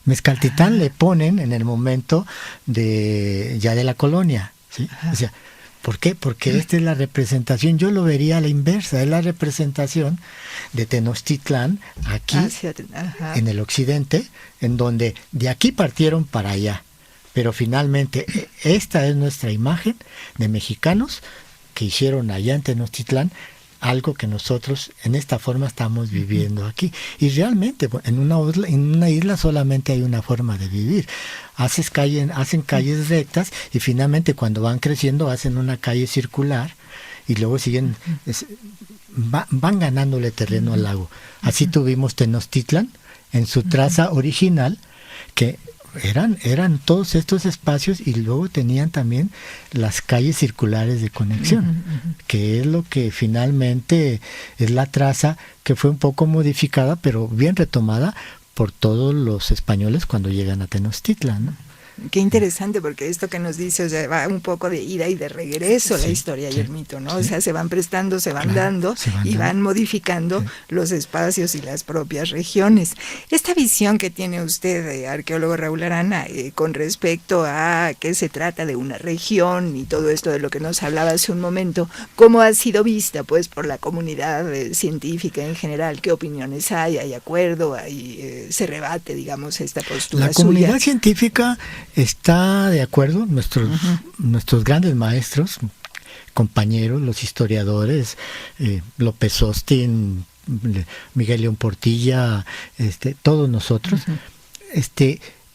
Mezcaltitán le ponen en el momento de la colonia, ¿sí? O sea, ¿por qué? Porque esta es la representación, yo lo vería a la inversa, es la representación de Tenochtitlán aquí en el occidente, en donde de aquí partieron para allá. Pero finalmente esta es nuestra imagen de mexicanos que hicieron allá en Tenochtitlán algo que nosotros en esta forma estamos viviendo aquí. Y realmente en una isla solamente hay una forma de vivir. Hacen calles rectas y finalmente cuando van creciendo hacen una calle circular y luego siguen, van ganándole terreno al lago. Así tuvimos Tenochtitlán en su traza original, que eran todos estos espacios, y luego tenían también las calles circulares de conexión, que es lo que finalmente es la traza que fue un poco modificada, pero bien retomada por todos los españoles cuando llegan a Tenochtitlan, ¿no? Qué interesante, porque esto que nos dice, o sea, va un poco de ida y de regreso la historia y el mito, ¿no? O sea, se van prestando, se van dando y van modificando los espacios y las propias regiones. Esta visión que tiene usted, arqueólogo Raúl Arana, con respecto a qué se trata de una región y todo esto de lo que nos hablaba hace un momento, ¿cómo ha sido vista, pues, por la comunidad científica en general? ¿Qué opiniones hay? ¿Hay acuerdo? ¿Se rebate, digamos, esta postura La comunidad suya? científica está de acuerdo, nuestros grandes maestros, compañeros, los historiadores, López Austin, Miguel León Portilla, todos nosotros,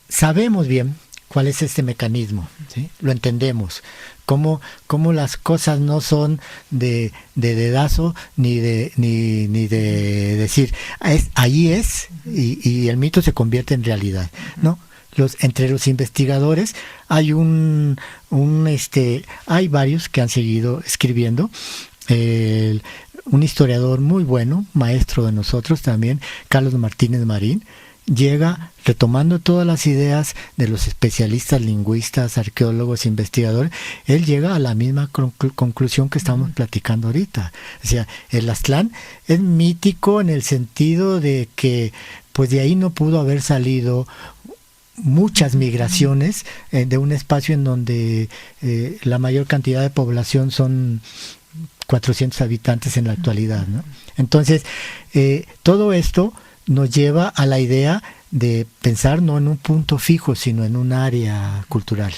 sabemos bien cuál es este mecanismo, ¿sí? Lo entendemos, cómo las cosas no son de dedazo ni de decir ahí es y el mito se convierte en realidad, ¿no? Entre los investigadores hay hay varios que han seguido escribiendo. Un historiador muy bueno, maestro de nosotros también, Carlos Martínez Marín, llega retomando todas las ideas de los especialistas, lingüistas, arqueólogos, investigadores. Él llega a la misma conclusión que estamos platicando ahorita. O sea, el Aztlán es mítico en el sentido de que pues de ahí no pudo haber salido muchas migraciones de un espacio en donde la mayor cantidad de población son 400 habitantes en la actualidad, ¿no? Entonces, todo esto nos lleva a la idea de pensar no en un punto fijo, sino en un área cultural.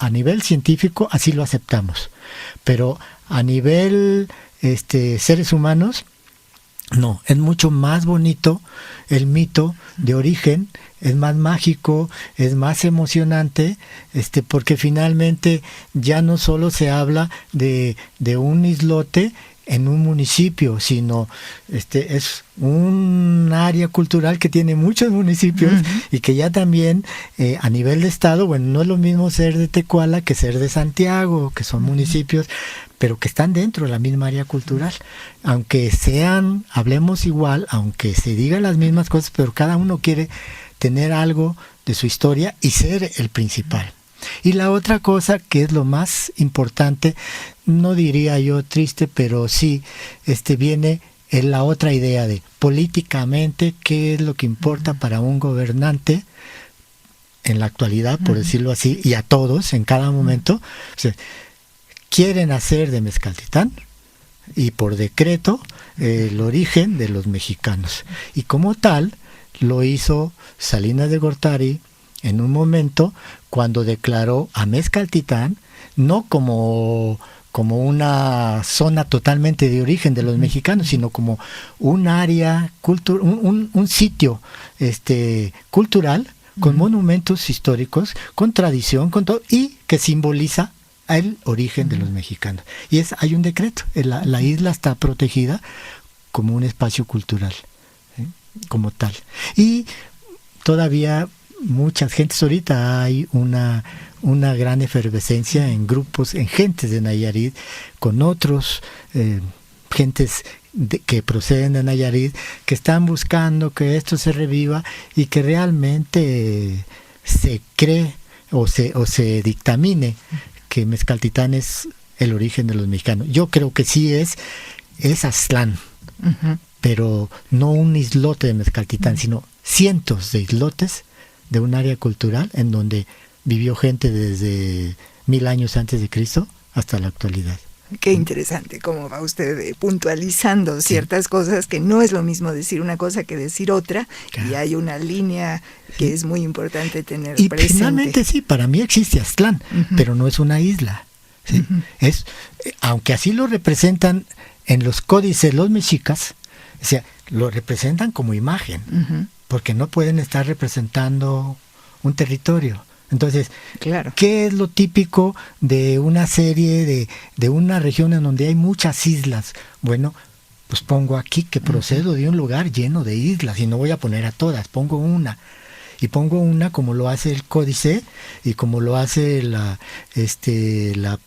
A nivel científico así lo aceptamos, pero a nivel seres humanos, no, es mucho más bonito el mito de origen, es más mágico, es más emocionante, porque finalmente ya no solo se habla de un islote en un municipio, sino es un área cultural que tiene muchos municipios y que ya también a nivel de estado, bueno, no es lo mismo ser de Tecuala que ser de Santiago, que son municipios, pero que están dentro de la misma área cultural, aunque hablemos igual, aunque se digan las mismas cosas, pero cada uno quiere tener algo de su historia y ser el principal. Y la otra cosa que es lo más importante, no diría yo triste, pero sí viene en la otra idea de políticamente qué es lo que importa para un gobernante en la actualidad, por decirlo así, y a todos en cada momento. O sea, quieren hacer de Mezcaltitán y por decreto el origen de los mexicanos, y como tal lo hizo Salinas de Gortari en un momento cuando declaró a Mezcaltitán no como una zona totalmente de origen de los mexicanos, sino como un área un sitio cultural con monumentos históricos, con tradición, con todo, y que simboliza el origen de los mexicanos. Y hay un decreto, la isla está protegida como un espacio cultural, ¿sí? Como tal. Y todavía muchas gentes, ahorita hay una gran efervescencia en grupos, en gentes de Nayarit, con otros gentes que proceden de Nayarit, que están buscando que esto se reviva y que realmente se cree o se dictamine que Mezcaltitán es el origen de los mexicanos. Yo creo que sí es Aztlán, pero no un islote de Mezcaltitán, sino cientos de islotes de un área cultural en donde vivió gente desde 1000 años antes de Cristo hasta la actualidad. Qué interesante cómo va usted puntualizando ciertas cosas, que no es lo mismo decir una cosa que decir otra, claro. Y hay una línea que es muy importante tener y presente. Y finalmente sí, para mí existe Aztlán, pero no es una isla, ¿sí? Aunque así lo representan en los códices los mexicas, o sea, lo representan como imagen, porque no pueden estar representando un territorio. Entonces, claro. ¿Qué es lo típico de una serie de una región en donde hay muchas islas? Bueno, pues pongo aquí que procedo de un lugar lleno de islas y no voy a poner a todas, pongo una. Y pongo una como lo hace el códice y como lo hace la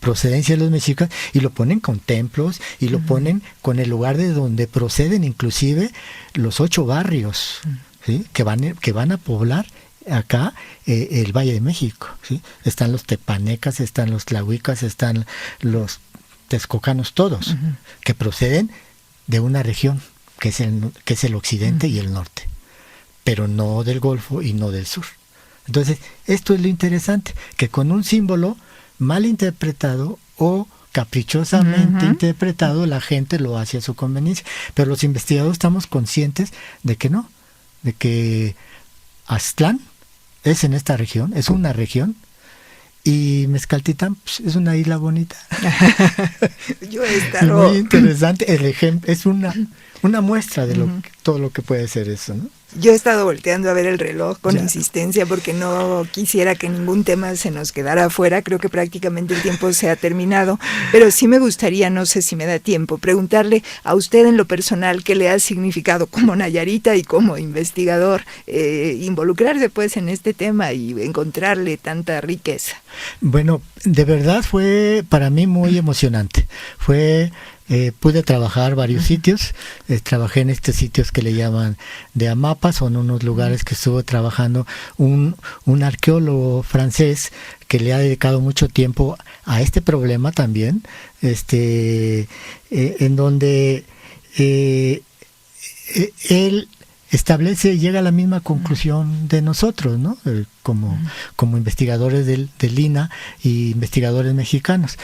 procedencia de los mexicas, y lo ponen con templos y lo ponen con el lugar de donde proceden inclusive los 8 barrios, ¿sí? que van a poblar acá el Valle de México, ¿sí? Están los tepanecas, están los tlahuicas, están los texcocanos, todos, que proceden de una región que es el occidente y el norte, pero no del Golfo y no del sur. Entonces, esto es lo interesante, que con un símbolo mal interpretado o caprichosamente interpretado, la gente lo hace a su conveniencia, pero los investigadores estamos conscientes de que no, de que Aztlán es en esta región, es una región, y Mezcaltitán pues, es una isla bonita. Yo he estado... Muy interesante, el ejemplo es una muestra de todo lo que puede ser eso, ¿no? Yo he estado volteando a ver el reloj con insistencia porque no quisiera que ningún tema se nos quedara afuera. Creo que prácticamente el tiempo se ha terminado, pero sí me gustaría, no sé si me da tiempo, preguntarle a usted en lo personal qué le ha significado como nayarita y como investigador involucrarse pues en este tema y encontrarle tanta riqueza. Bueno, de verdad fue para mí muy emocionante. Pude trabajar varios sitios, trabajé en estos sitios que le llaman de Amapa, son unos lugares que estuvo trabajando un arqueólogo francés que le ha dedicado mucho tiempo a este problema también, en donde él llega a la misma conclusión de nosotros, ¿no? Como investigadores del INAH y investigadores mexicanos.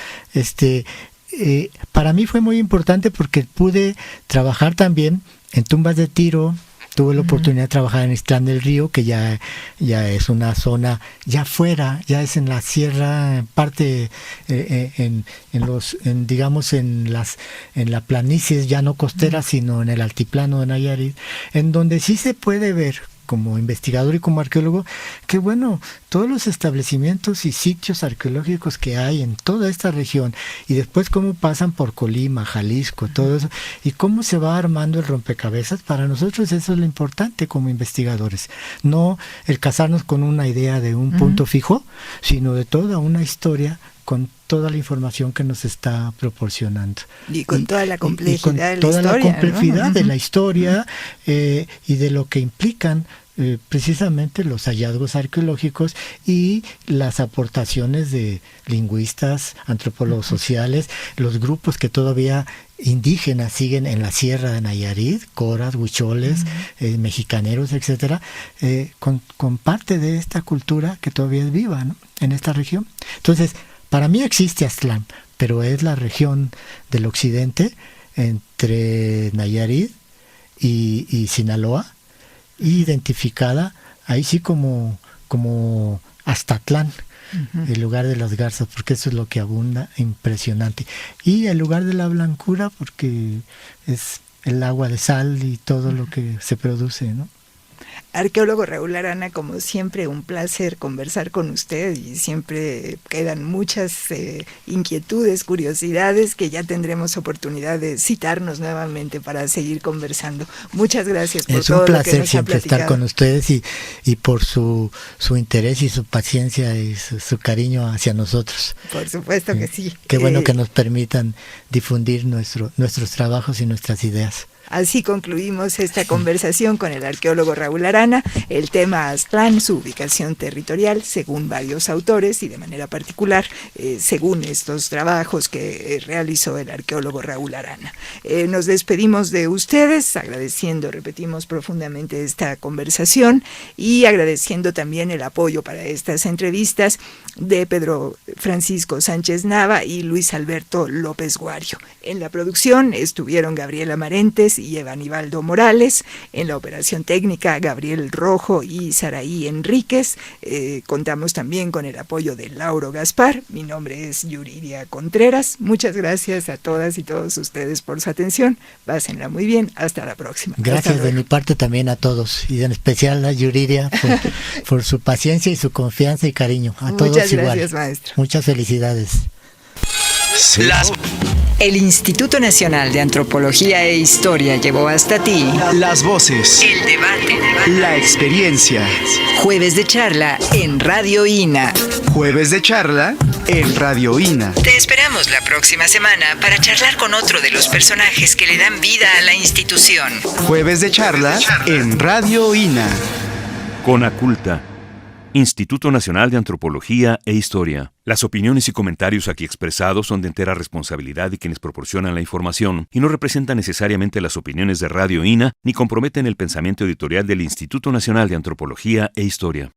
Para mí fue muy importante porque pude trabajar también en tumbas de Tiro, tuve la oportunidad de trabajar en Ixtlán del Río, que ya es una zona ya fuera, ya es en la sierra, en parte en la planicie ya no costera, sino en el altiplano de Nayarit, en donde sí se puede ver como investigador y como arqueólogo, que bueno, todos los establecimientos y sitios arqueológicos que hay en toda esta región, y después cómo pasan por Colima, Jalisco, todo eso, y cómo se va armando el rompecabezas, para nosotros eso es lo importante como investigadores. No el casarnos con una idea de un punto fijo, sino de toda una historia con toda la información que nos está proporcionando. Y con toda la complejidad de la historia. Toda la complejidad de la historia y de lo que implican precisamente los hallazgos arqueológicos y las aportaciones de lingüistas, antropólogos sociales, los grupos que todavía indígenas siguen en la Sierra de Nayarit, coras, huicholes, mexicaneros, etcétera, con parte de esta cultura que todavía es viva, ¿no?, en esta región. Entonces, para mí existe Aztlán, pero es la región del occidente entre Nayarit y Sinaloa, identificada ahí sí como Aztatlán, el lugar de las garzas, porque eso es lo que abunda, impresionante. Y el lugar de la blancura, porque es el agua de sal y todo lo que se produce, ¿no? Arqueólogo Raúl Arana, como siempre, un placer conversar con usted, y siempre quedan muchas inquietudes, curiosidades que ya tendremos oportunidad de citarnos nuevamente para seguir conversando. Muchas gracias por todo lo que nos ha platicado. Es un placer siempre estar con ustedes y por su interés y su paciencia y su cariño hacia nosotros. Por supuesto que sí. Qué bueno que nos permitan difundir nuestros trabajos y nuestras ideas. Así concluimos esta conversación con el arqueólogo Raúl Arana. El tema Aztlán, su ubicación territorial, según varios autores y de manera particular, según estos trabajos que realizó el arqueólogo Raúl Arana. Nos despedimos de ustedes, agradeciendo, repetimos profundamente esta conversación y agradeciendo también el apoyo para estas entrevistas de Pedro Francisco Sánchez Nava y Luis Alberto López Guario. En la producción estuvieron Gabriela Marentes y Evanibaldo Morales, en la operación técnica Gabriel Rojo y Saraí Enríquez. Contamos también con el apoyo de Lauro Gaspar. Mi nombre es Yuridia Contreras. Muchas gracias a todas y todos ustedes por su atención. Pásenla muy bien. Hasta la próxima. Gracias de mi parte también a todos, y en especial a Yuridia por su paciencia y su confianza y cariño. A todos Muchas igual. Gracias, maestro. Muchas felicidades. El Instituto Nacional de Antropología e Historia llevó hasta ti las voces, el debate, la experiencia. Jueves de charla en Radio INA. Jueves de charla en Radio INA. Te esperamos la próxima semana para charlar con otro de los personajes que le dan vida a la institución. Jueves de charla en Radio INA. Conaculta, Instituto Nacional de Antropología e Historia. Las opiniones y comentarios aquí expresados son de entera responsabilidad de quienes proporcionan la información y no representan necesariamente las opiniones de Radio INA ni comprometen el pensamiento editorial del Instituto Nacional de Antropología e Historia.